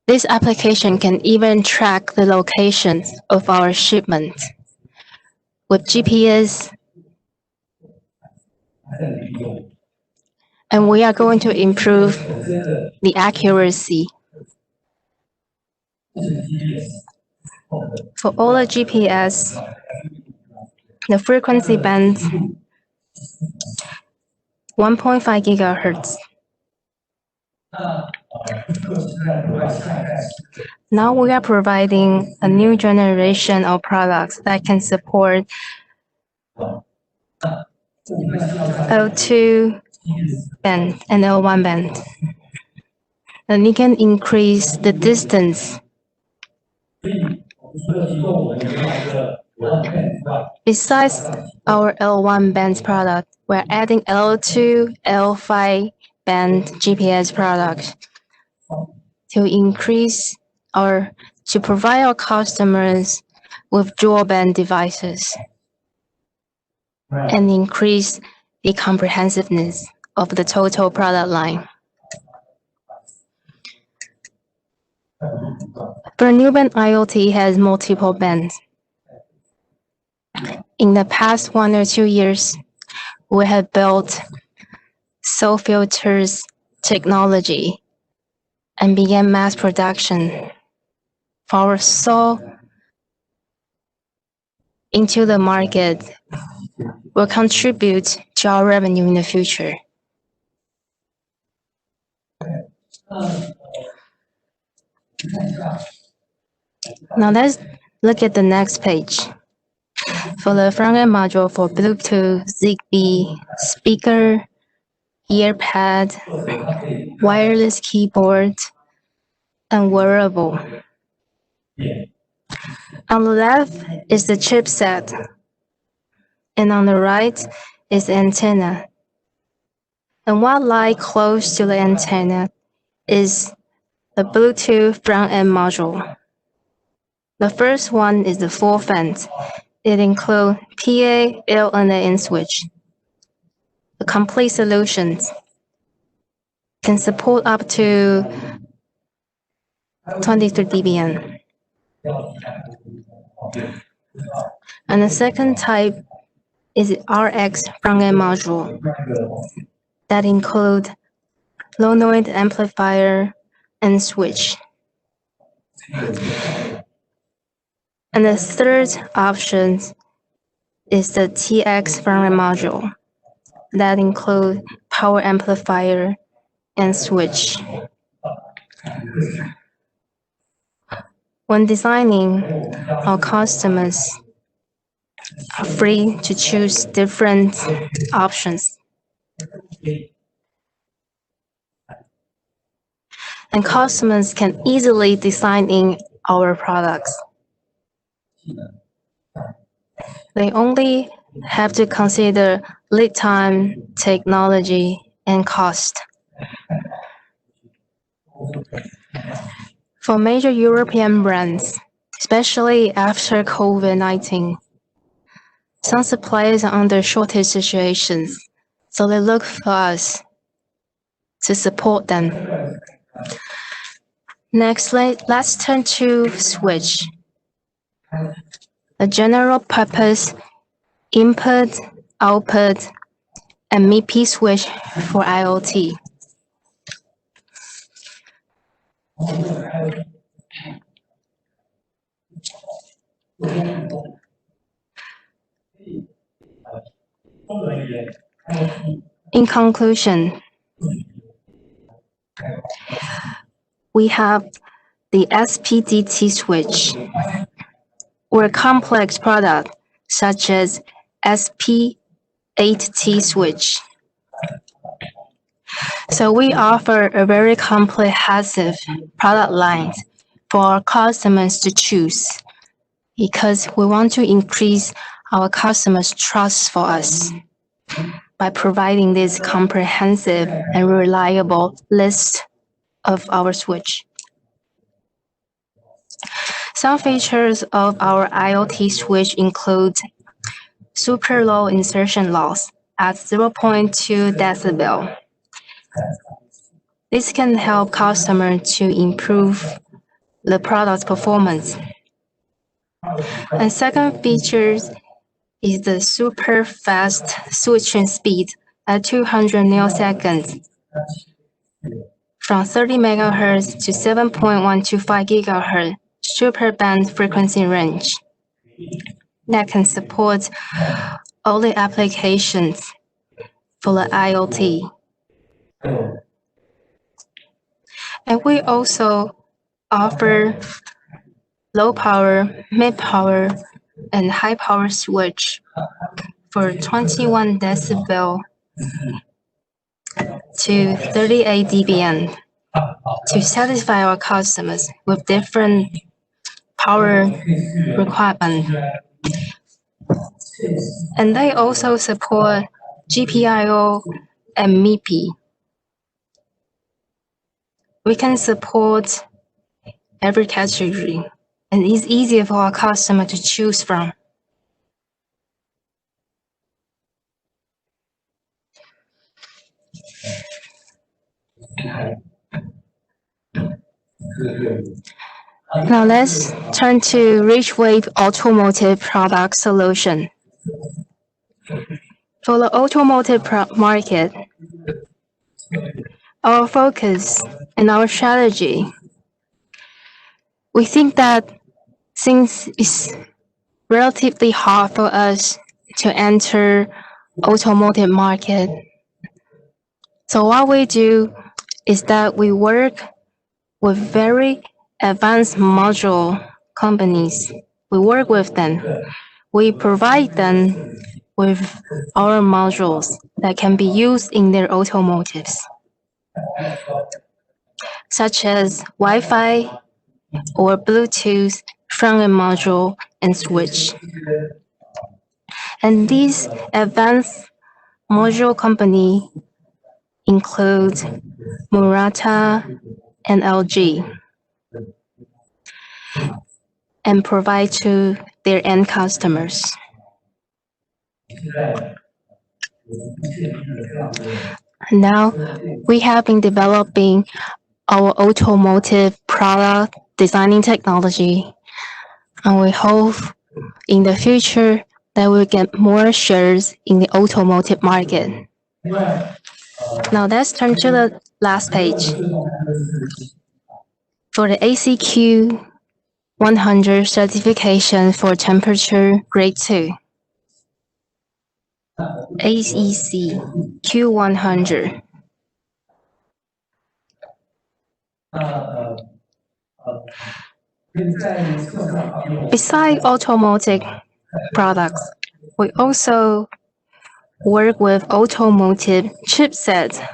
this application can even track the locations of our shipment. With GPS, and we are going to improve the accuracy. For all the GPS, the frequency band 1.5 gigahertz. Now we are providing a new generation of products that can support L2 band and L1 band. And it can increase the distance. Besides our L1 band product, we're adding L2, L5 band GPS product to increase to provide our customers with dual band devices and increase the comprehensiveness of the total product line. Band IoT has multiple bands. In the past 1 or 2 years, we have built SAW filters technology and began mass production for our SAW into the market will contribute to our revenue in the future. Now let's look at the next page. For the front-end module for Bluetooth, Zigbee, speaker, earpad, wireless keyboard, and wearable. On the left is the chipset, and on the right is the antenna. And what lies close to the antenna is the Bluetooth front-end module. The first one is the full fence. It includes PA, LNA, and switch. The complete solutions can support up to 23 dBm. And the second type is the RX front-end module that include low noise amplifier and switch. And the third option is the TX front-end module that include power amplifier and switch. When designing, our customers are free to choose different options. And customers can easily design in our products. They only have to consider lead time, technology, and cost. For major European brands, especially after COVID-19, some suppliers are under shortage situations, so they look for us to support them. Next, let's turn to switch. The general purpose input, output, and MIPI switch for IoT. In conclusion, we have the SPDT switch, or a complex product such as SP8T switch. So we offer a very comprehensive product line for our customers to choose because we want to increase our customers' trust for us by providing this comprehensive and reliable list of our switch. Some features of our IoT switch include super low insertion loss at 0.2 decibel. This can help customers to improve the product's performance. And second feature is the super fast switching speed at 200 milliseconds from 30 MHz to 7.125 GHz super band frequency range that can support all the applications for the IoT. And we also offer low power, mid power, and high power switch for 21 decibel to 38 dBm to satisfy our customers with different power requirements. And they also support GPIO and MIPI. We can support every category, and it's easier for our customer to choose from. Now let's turn to RichWave Automotive Product Solution. For the automotive market, our focus and our strategy, we think that since it's relatively hard for us to enter automotive market, so what we do is that we work with very advanced module companies. We work with them. We provide them with our modules that can be used in their automotives, such as Wi-Fi or Bluetooth front-end module and switch. And these advanced module company include Murata and LG, and provide to their end customers. Now, we have been developing our automotive product designing technology, and we hope in the future that we'll get more shares in the automotive market. Now let's turn to the last page. For the ACQ 100 certification for temperature grade 2. AEC Q100. Besides automotive products, We also work with automotive chipset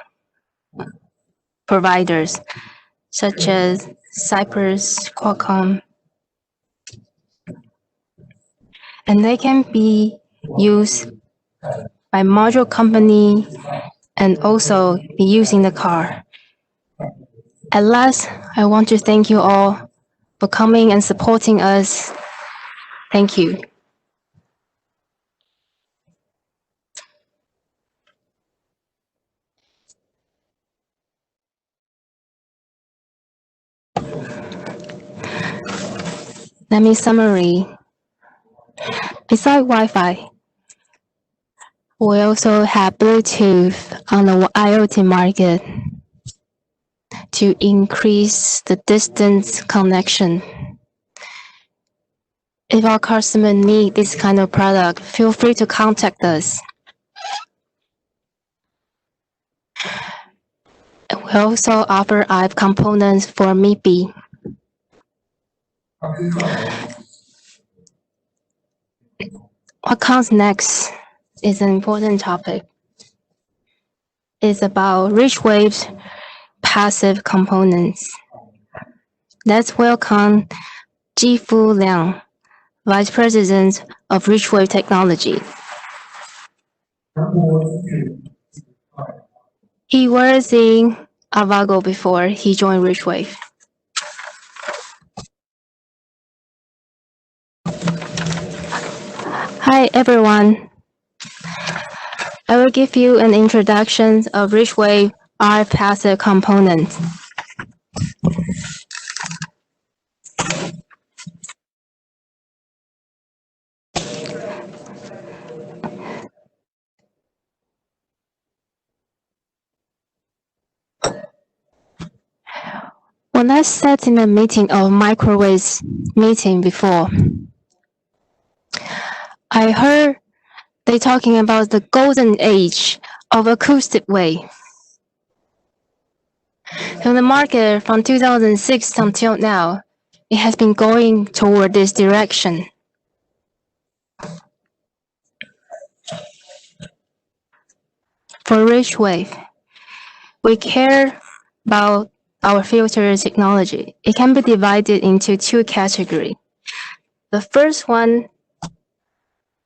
providers such as Cypress, Qualcomm, and they can be used by module company and also be used in the car. At last, I want to thank you all for coming and supporting us. Thank you. Let me summary. Besides Wi-Fi, we also have Bluetooth on the IoT market to increase the distance connection. If our customer need this kind of product, feel free to contact us. We also offer IVE components for MIPI. What comes next is an important topic. It's about RichWave's passive components. Let's welcome Jifu Liang, Vice President of RichWave Technology. He was in Avago before he joined RichWave. Hi everyone. I will give you an introduction of RichWave RF passive components. When I sat in a meeting of microwaves meeting before, I heard they talking about the golden age of acoustic wave. In the market from 2006 until now, it has been going toward this direction. For RichWave, we care about our filter technology. It can be divided into two categories. The first one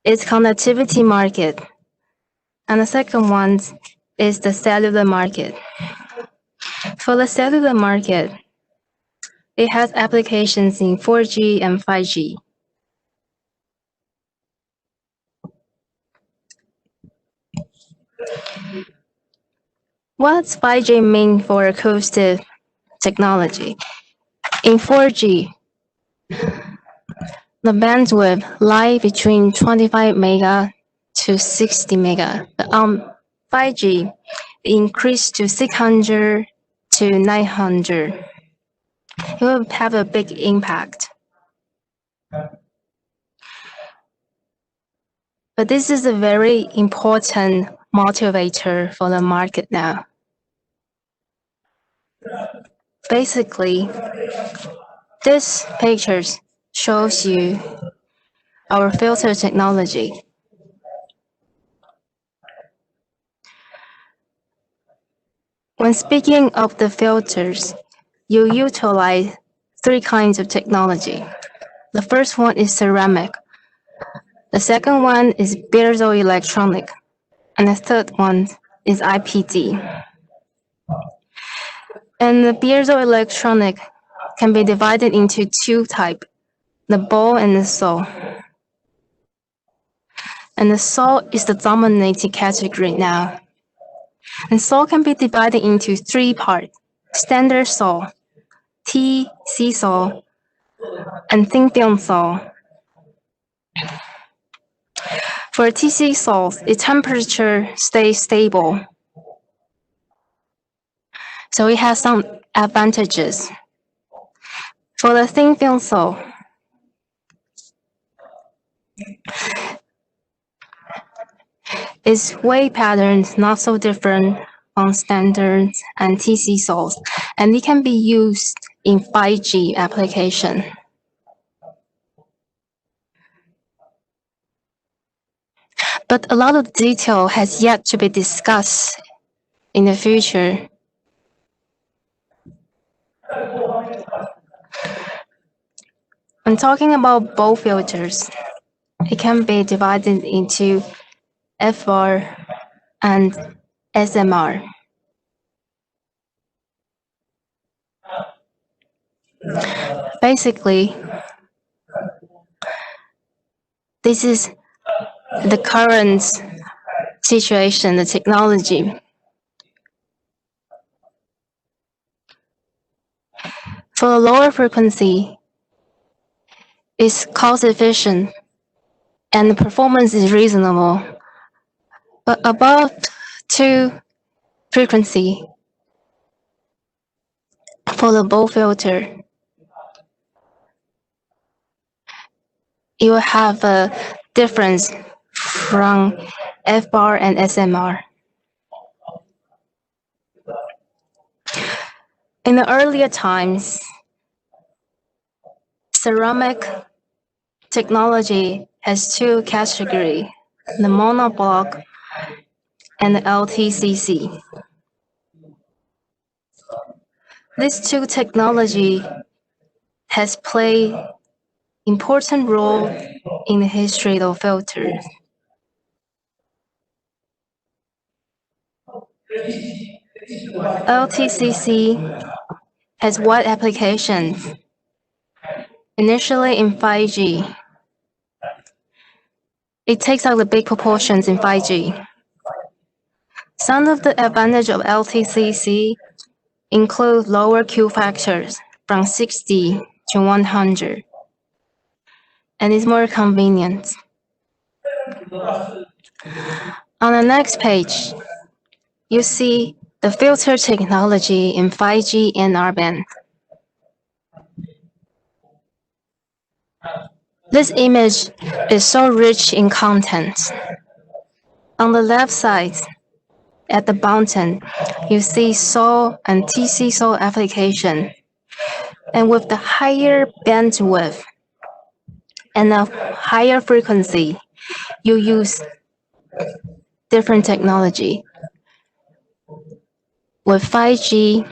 is connectivity market, and the second one is the cellular market. For the cellular market, it has applications in 4G and 5G. What's 5G mean for acoustic technology? In 4G, the bandwidth lies between 25 mega to 60 mega. But on 5G, it increased to 600 to 900. It will have a big impact. But this is a very important motivator for the market now. Basically, this picture shows you our filter technology. When speaking of the filters, you utilize three kinds of technology. The first one is ceramic. The second one is piezoelectronic. And the third one is IPD. And the piezoelectronic can be divided into two types, the ball and the saw. And the saw is the dominating category now. And saw can be divided into three parts, standard saw, TC saw, and thin film saw. For TC saws, the temperature stays stable. So it has some advantages. For the thin film saw, its wave patterns not so different from standard and TC saws, and it can be used in 5G application. But a lot of detail has yet to be discussed in the future. When talking about BAW filters, it can be divided into FR and SMR. Basically, this is the current situation, the technology. For a lower frequency, it's cost efficient and the performance is reasonable. But above 2 frequency, for the BAW filter, it will have a difference from FR and SMR. In the earlier times, ceramic technology has 2 categories, the monoblock and the LTCC. These 2 technology has played important role in the history of filters. LTCC has wide applications, initially in 5G. It takes out the big proportions in 5G. Some of the advantage of LTCC include lower Q factors from 60 to 100, and it's more convenient. On the next page, you see the filter technology in 5G and R-band. This image is so rich in content. On the left side, at the bottom, you see SAW and TC-SAW application. And with the higher bandwidth and a higher frequency, you use different technology. With 5G,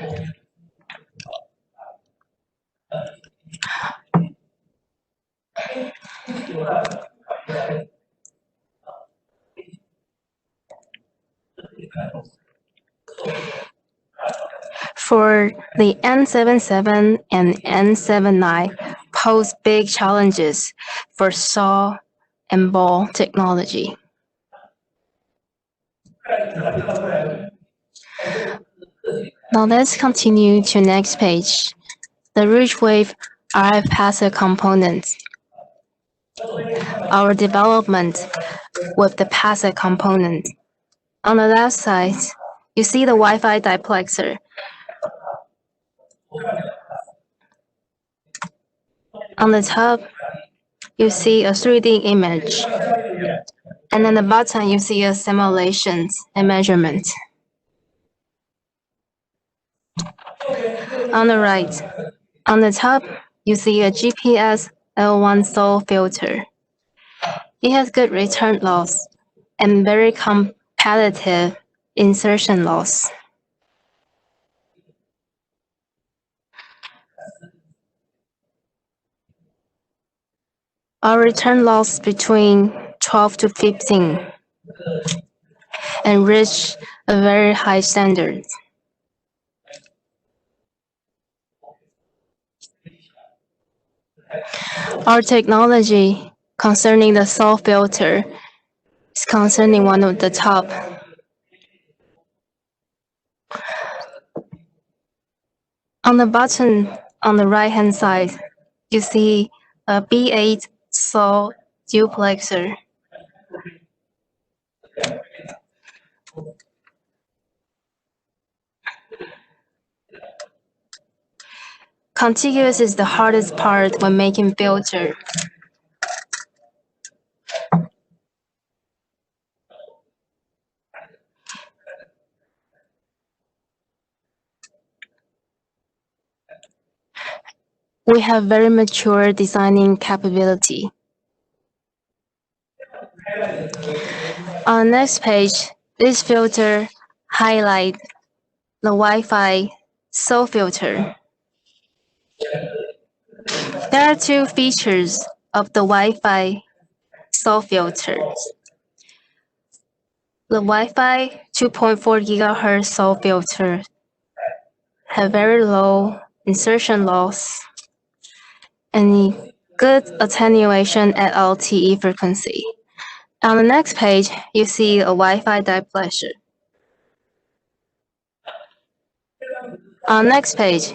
for the N77 and N79 pose big challenges for SAW and BAW technology. Now let's continue to next page, the RichWave RF passive components. Our development with the passive component. On the left side, you see the Wi-Fi diplexer. On the top, you see a 3D image. And on the bottom, you see a simulations and measurement. On the right, on the top, you see a GPS L1 SAW filter. It has good return loss and very competitive insertion loss. Our return loss between 12 to 15 and reach a very high standard. Our technology concerning the SAW filter is concerning one of the top. On the bottom on the right hand side, you see a B8 SAW duplexer. Contiguous is the hardest part when making filter. We have very mature designing capability. On the next page, this filter highlights the Wi-Fi SAW filter. There are two features of the Wi-Fi SAW filters. The Wi-Fi 2.4 GHz SAW filter have very low insertion loss and good attenuation at LTE frequency. On the next page, you see a Wi-Fi diplexer. On the next page,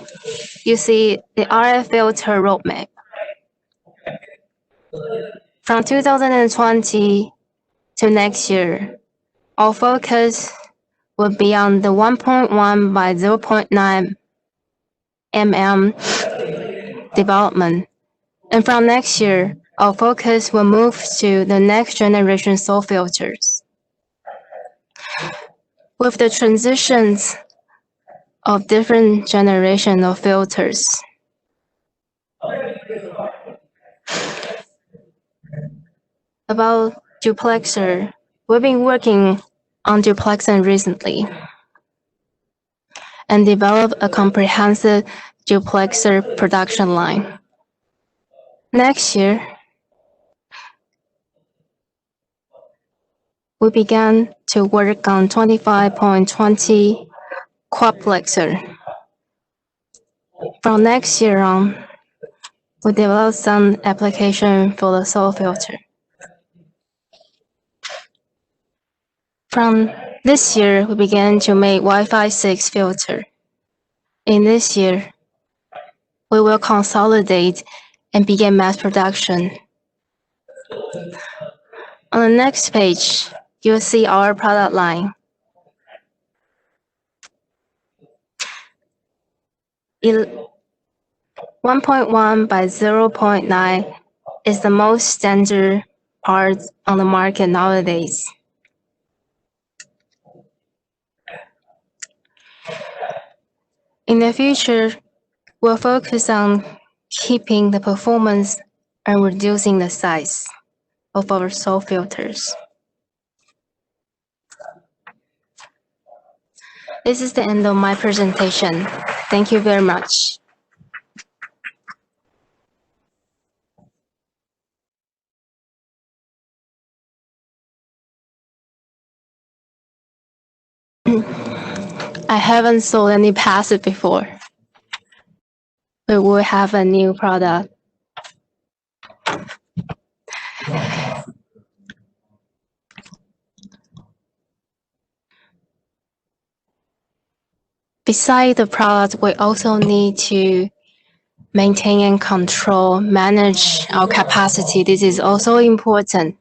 you see the RF filter roadmap. From 2020 to next year, our focus will be on the 1.1 by 0.9 mm development. And from next year, our focus will move to the next generation SAW filters. With the transitions of different generation of filters, about duplexer, we've been working on duplexer recently and developed a comprehensive duplexer production line. Next year, we began to work on 25.20 quadplexer. From next year on, we develop some application for the SAW filter. From this year, we began to make Wi-Fi 6 filter. In this year, we will consolidate and begin mass production. On the next page, you'll see our product line. 1.1 by 0.9 is the most standard part on the market nowadays. In the future, we'll focus on keeping the performance and reducing the size of our SAW filters. This is the end of my presentation. Thank you very much. I haven't sold any passive before. We will have a new product. Besides the product, we also need to maintain and control, manage our capacity. This is also important.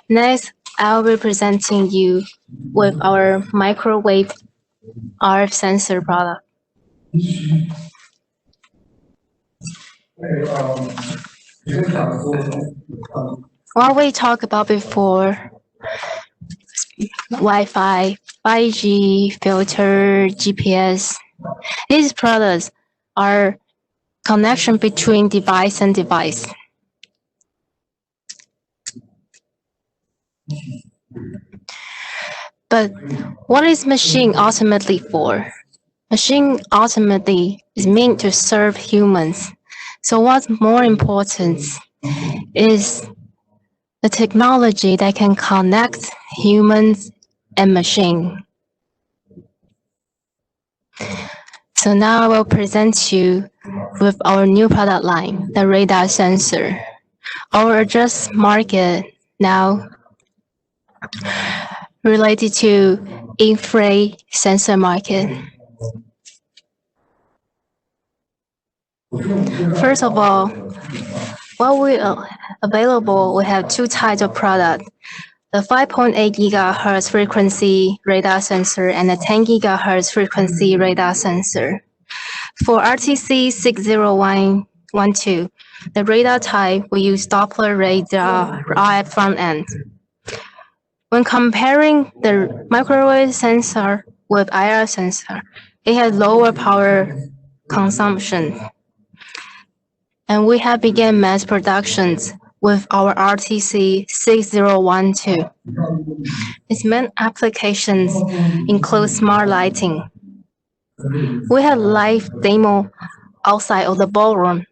Next, I'll be presenting you with our microwave RF sensor product. What we talked about before, Wi-Fi, 5G, filter, GPS, these products are connection between device and device. But what is machine ultimately for? Machine ultimately is meant to serve humans. So what's more important is the technology that can connect humans and machine. So now I will present you with our new product line, the radar sensor. Our address market now related to infrared sensor market. First of all, what we available, we have two types of product. The 5.8 GHz frequency radar sensor and the 10 GHz frequency radar sensor. For RTC 60112, the radar type we use Doppler radar RF front end. When comparing the microwave sensor with IR sensor, it has lower power consumption. And we have begun mass productions with our RTC 6012. Its main applications include smart lighting. We had live demo outside of the ballroom,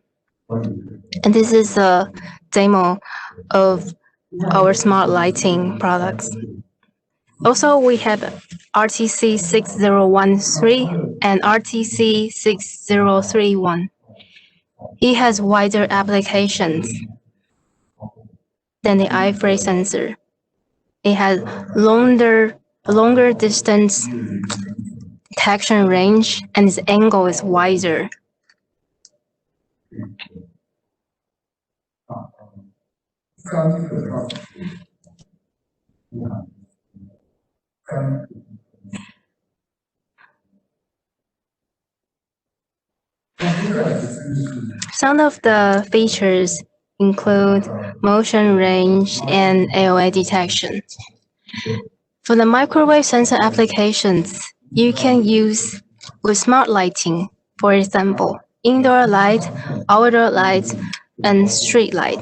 and this is a demo of our smart lighting products. Also, we have RTC 6013 and RTC 6031. It has wider applications than the eye sensor. It has longer distance detection range, and its angle is wider. Some of the features include motion range and AOA detection. For the microwave sensor applications, you can use with smart lighting, for example, indoor light, outdoor light, and street light.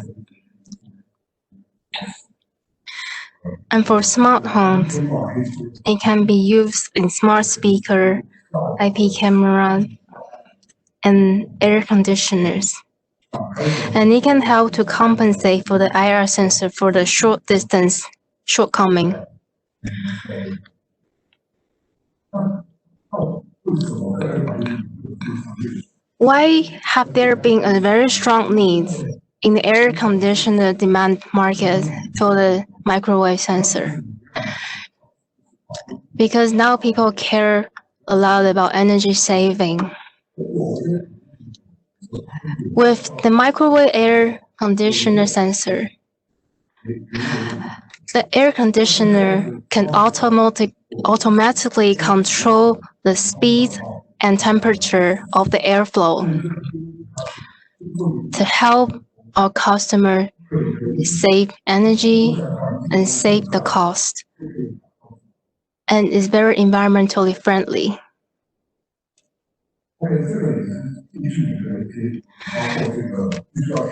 And for smart homes, it can be used in smart speaker, IP camera, and air conditioners. And it can help to compensate for the IR sensor for the short distance shortcoming. Why have there been a very strong need in the air conditioner demand market for the microwave sensor? Because now people care a lot about energy saving. With the microwave air conditioner sensor, the air conditioner can automatically control the speed and temperature of the airflow to help our customer save energy and save the cost, and is very environmentally friendly.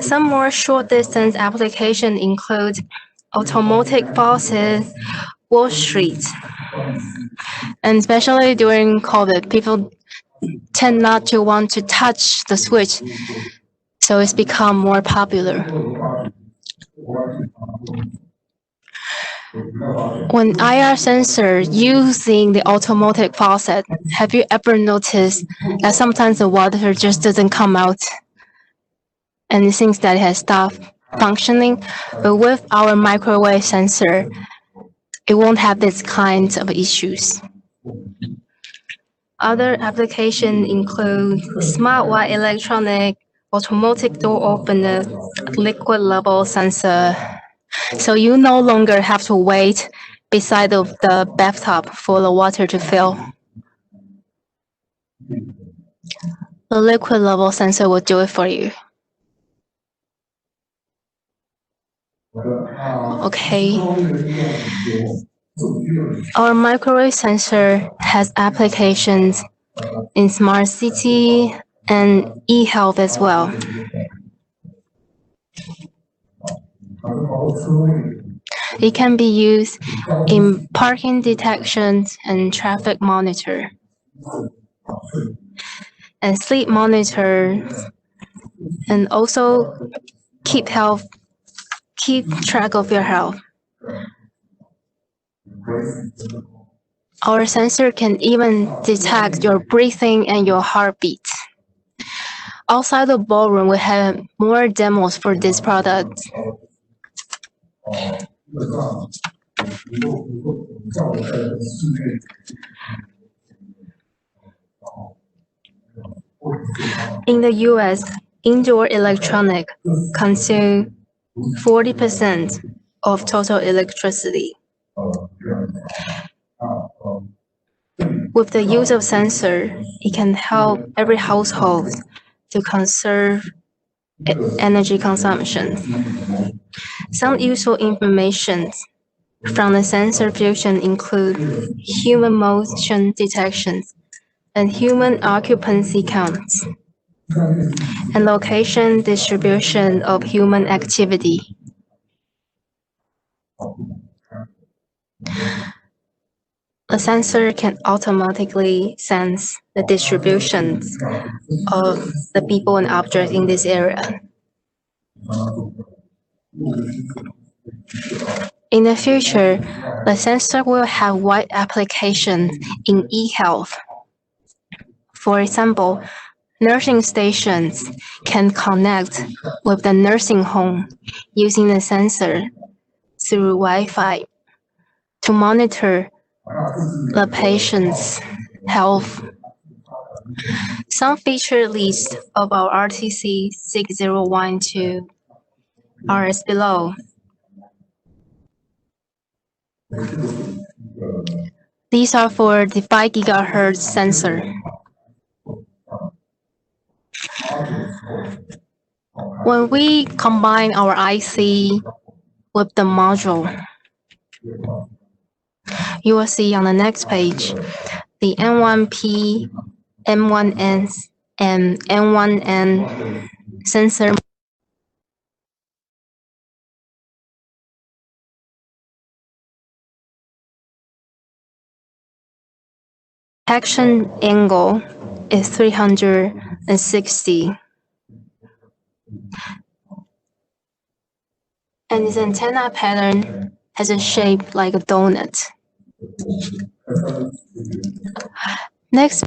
Some more short-distance applications include automotive faucets, Wall Street, and especially during COVID, people tend not to want to touch the switch, so it's become more popular. When IR sensor using the automotive faucet, have you ever noticed that sometimes the water just doesn't come out and it seems that it has stopped functioning? But with our microwave sensor, it won't have this kind of issues. Other applications include smart white electronic, automatic door opener, liquid level sensor. So you no longer have to wait beside of the bathtub for the water to fill. The liquid level sensor will do it for you. Okay. Our microwave sensor has applications in smart city and e-health as well. It can be used in parking detection and traffic monitor, and sleep monitor, and also keep track of your health. Our sensor can even detect your breathing and your heartbeat. Outside the ballroom, we have more demos for this product. In the US, indoor electronic consume 40% of total electricity. With the use of sensor, it can help every household to conserve energy consumption. Some useful information from the sensor fusion include human motion detection and human occupancy counts, and location distribution of human activity. A sensor can automatically sense the distributions of the people and objects in this area. In the future, the sensor will have wide applications in e-health. For example, nursing stations can connect with the nursing home using the sensor through Wi-Fi to monitor the patient's health. Some feature list of our RTC 6012 are as below. These are for the 5 GHz sensor. When we combine our IC with the module, you will see on the next page the N1P, M1N, and N1N sensor detection angle is 360. And its antenna pattern has a shape like a donut. Next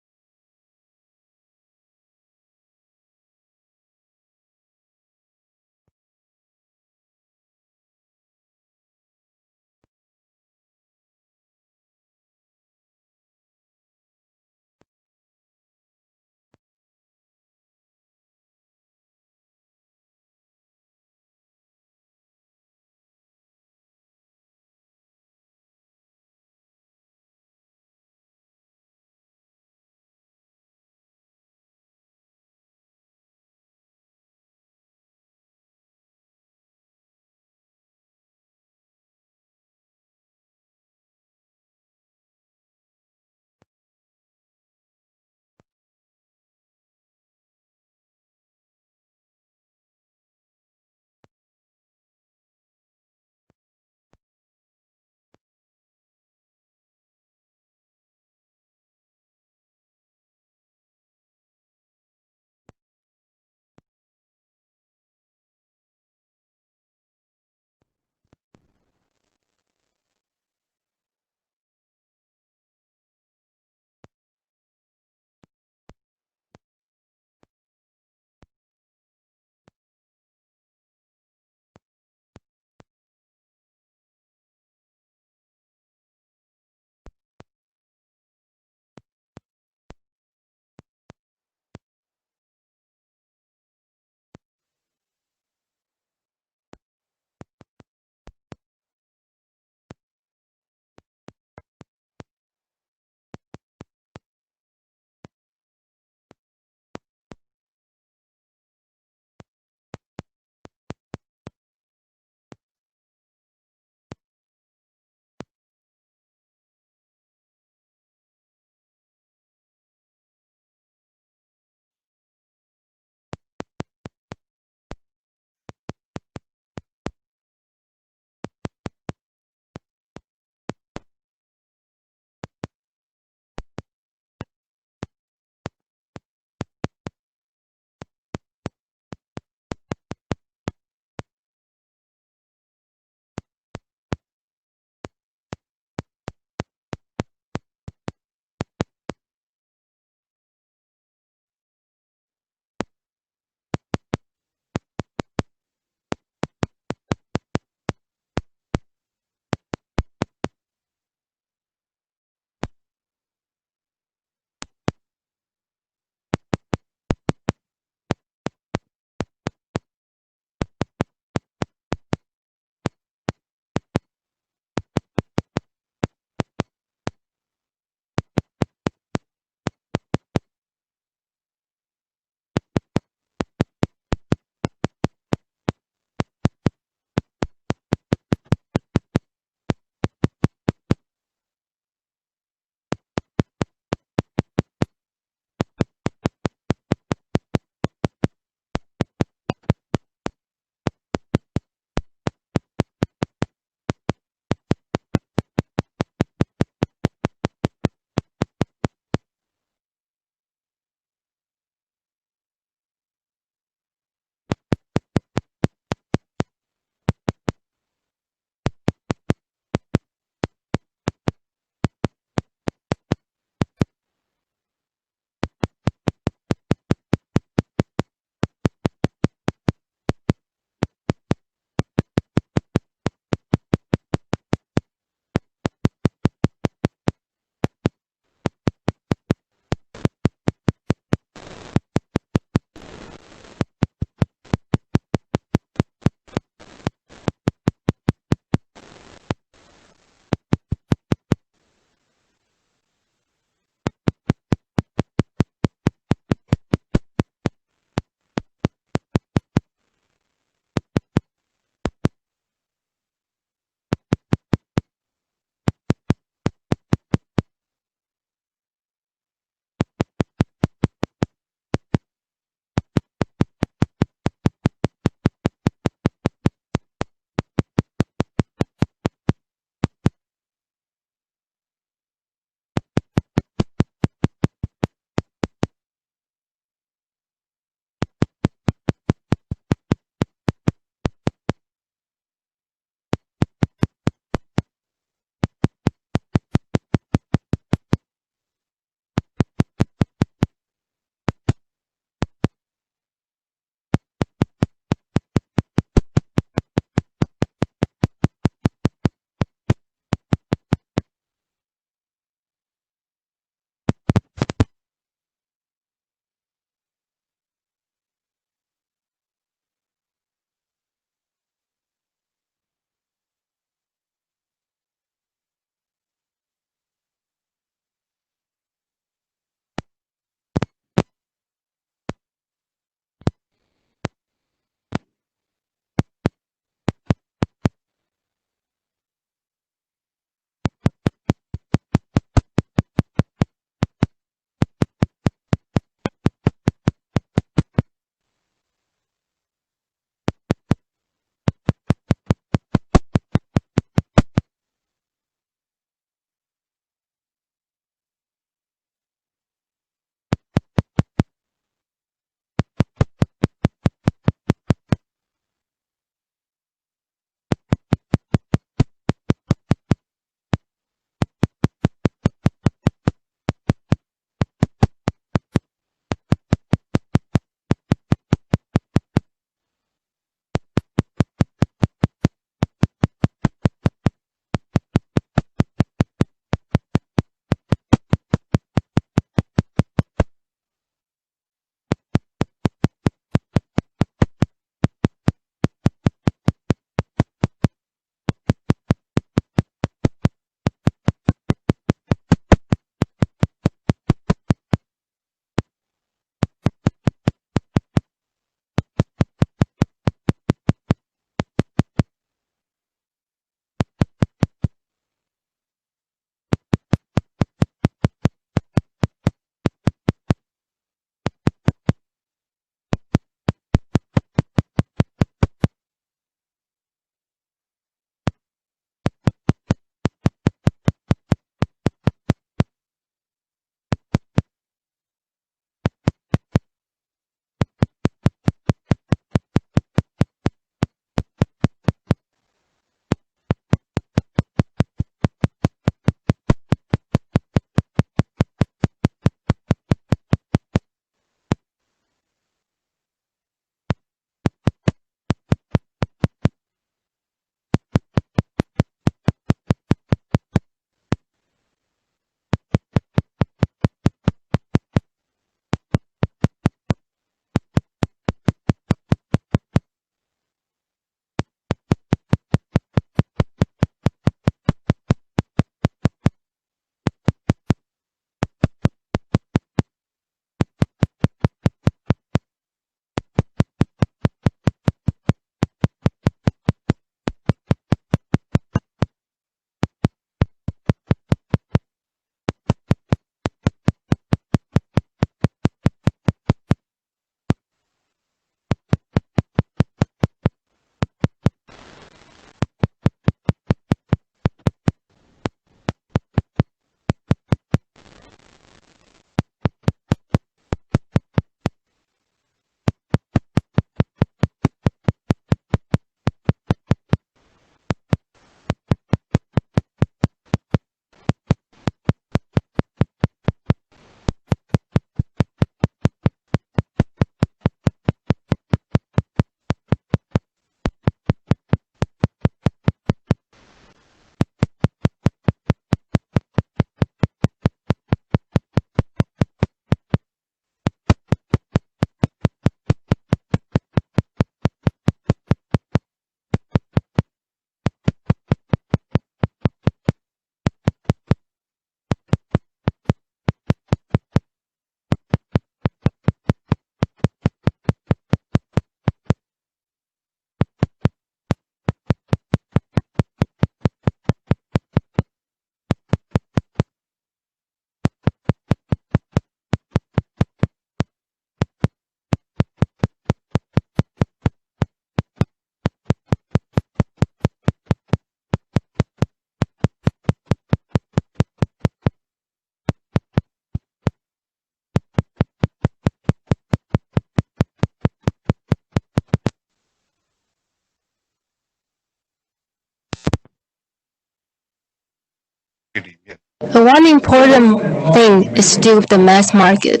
But one important thing is still the mass market.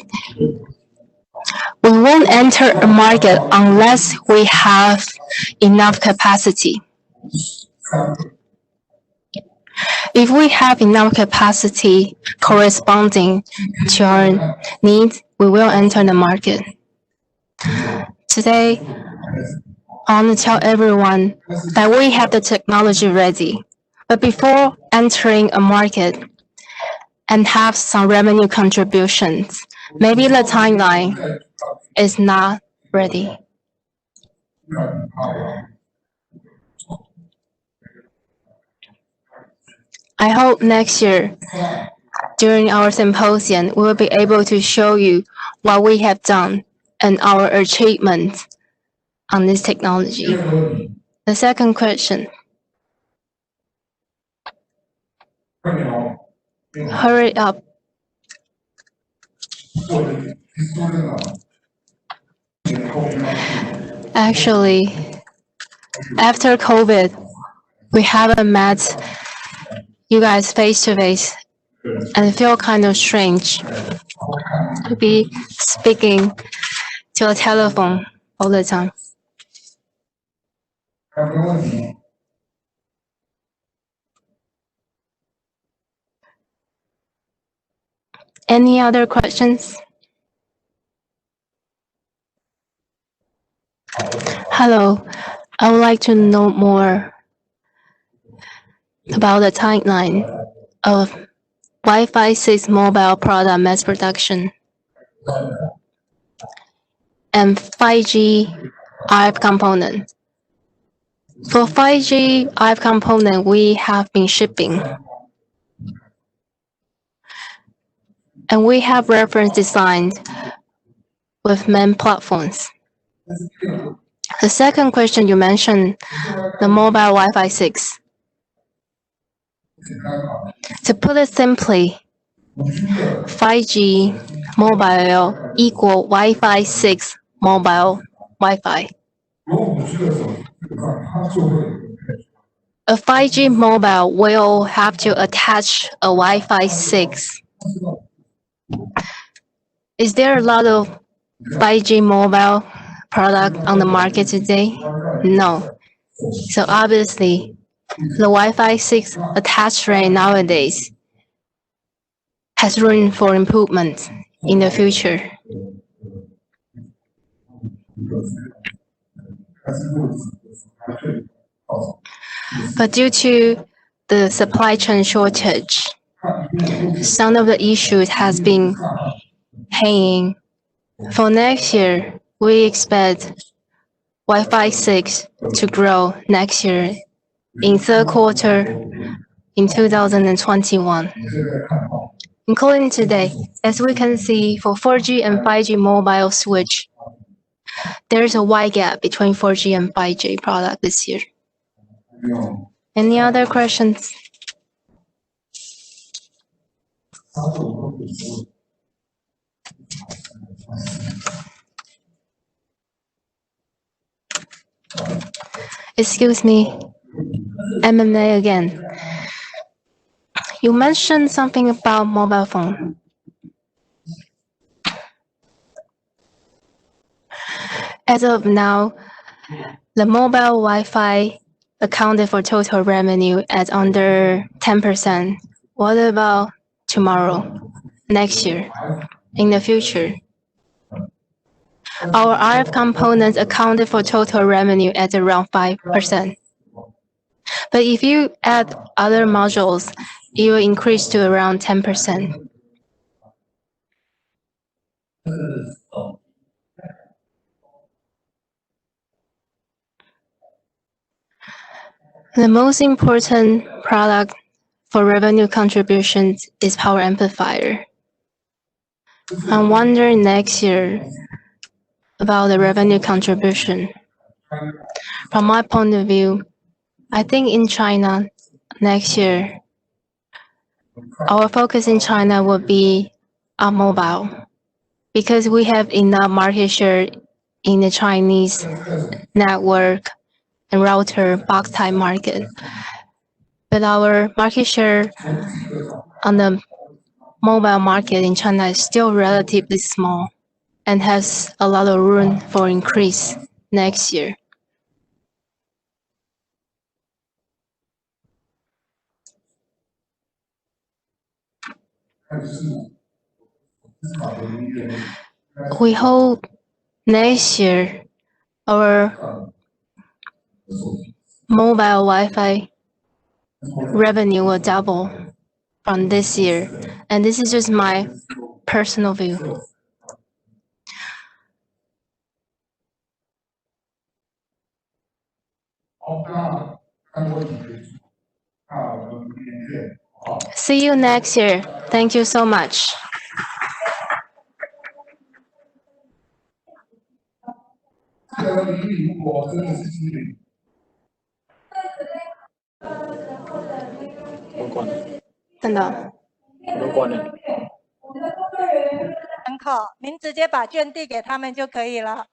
We won't enter a market unless we have enough capacity. If we have enough capacity corresponding to our needs, we will enter the market. Today, I want to tell everyone that we have the technology ready. But before entering a market and have some revenue contributions, maybe the timeline is not ready. I hope next year, during our symposium, we will be able to show you what we have done and our achievements on this technology. The second question. Hurry up. Actually, after COVID, we haven't met you guys face to face and feel kind of strange to be speaking to a telephone all the time. Any other questions? Hello, I would like to know more about the timeline of Wi-Fi 6 mobile product mass production and 5G RF component. For 5G RF component, we have been shipping. And we have reference designs with main platforms. The second question you mentioned, the mobile Wi-Fi 6. To put it simply, 5G mobile equal Wi-Fi 6 mobile Wi-Fi. A 5G mobile will have to attach a Wi-Fi 6. Is there a lot of 5G mobile product on the market today? No. So obviously, the Wi-Fi 6 attach rate nowadays has room for improvement in the future. But due to the supply chain shortage, some of the issues has been hanging. For next year, we expect Wi-Fi 6 to grow next year in third quarter in 2021. Including today, as we can see for 4G and 5G mobile switch, there is a wide gap between 4G and 5G product this year. Any other questions? Excuse me, M&A again. You mentioned something about mobile phone. As of now, the mobile Wi-Fi accounted for total revenue at under 10%. What about tomorrow, next year, in the future? Our RF components accounted for total revenue at around 5%. But if you add other modules, it will increase to around 10%. The most important product for revenue contributions is power amplifier. I'm wondering next year about the revenue contribution. From my point of view, I think in China next year, our focus in China will be on mobile because we have enough market share in the Chinese network and router box type market. But our market share on the mobile market in China is still relatively small and has a lot of room for increase next year. We hope next year our mobile Wi-Fi revenue will double from this year, and this is just my personal view. See you next year. Thank you so much. 真的。参考，您直接把券递给他们就可以了。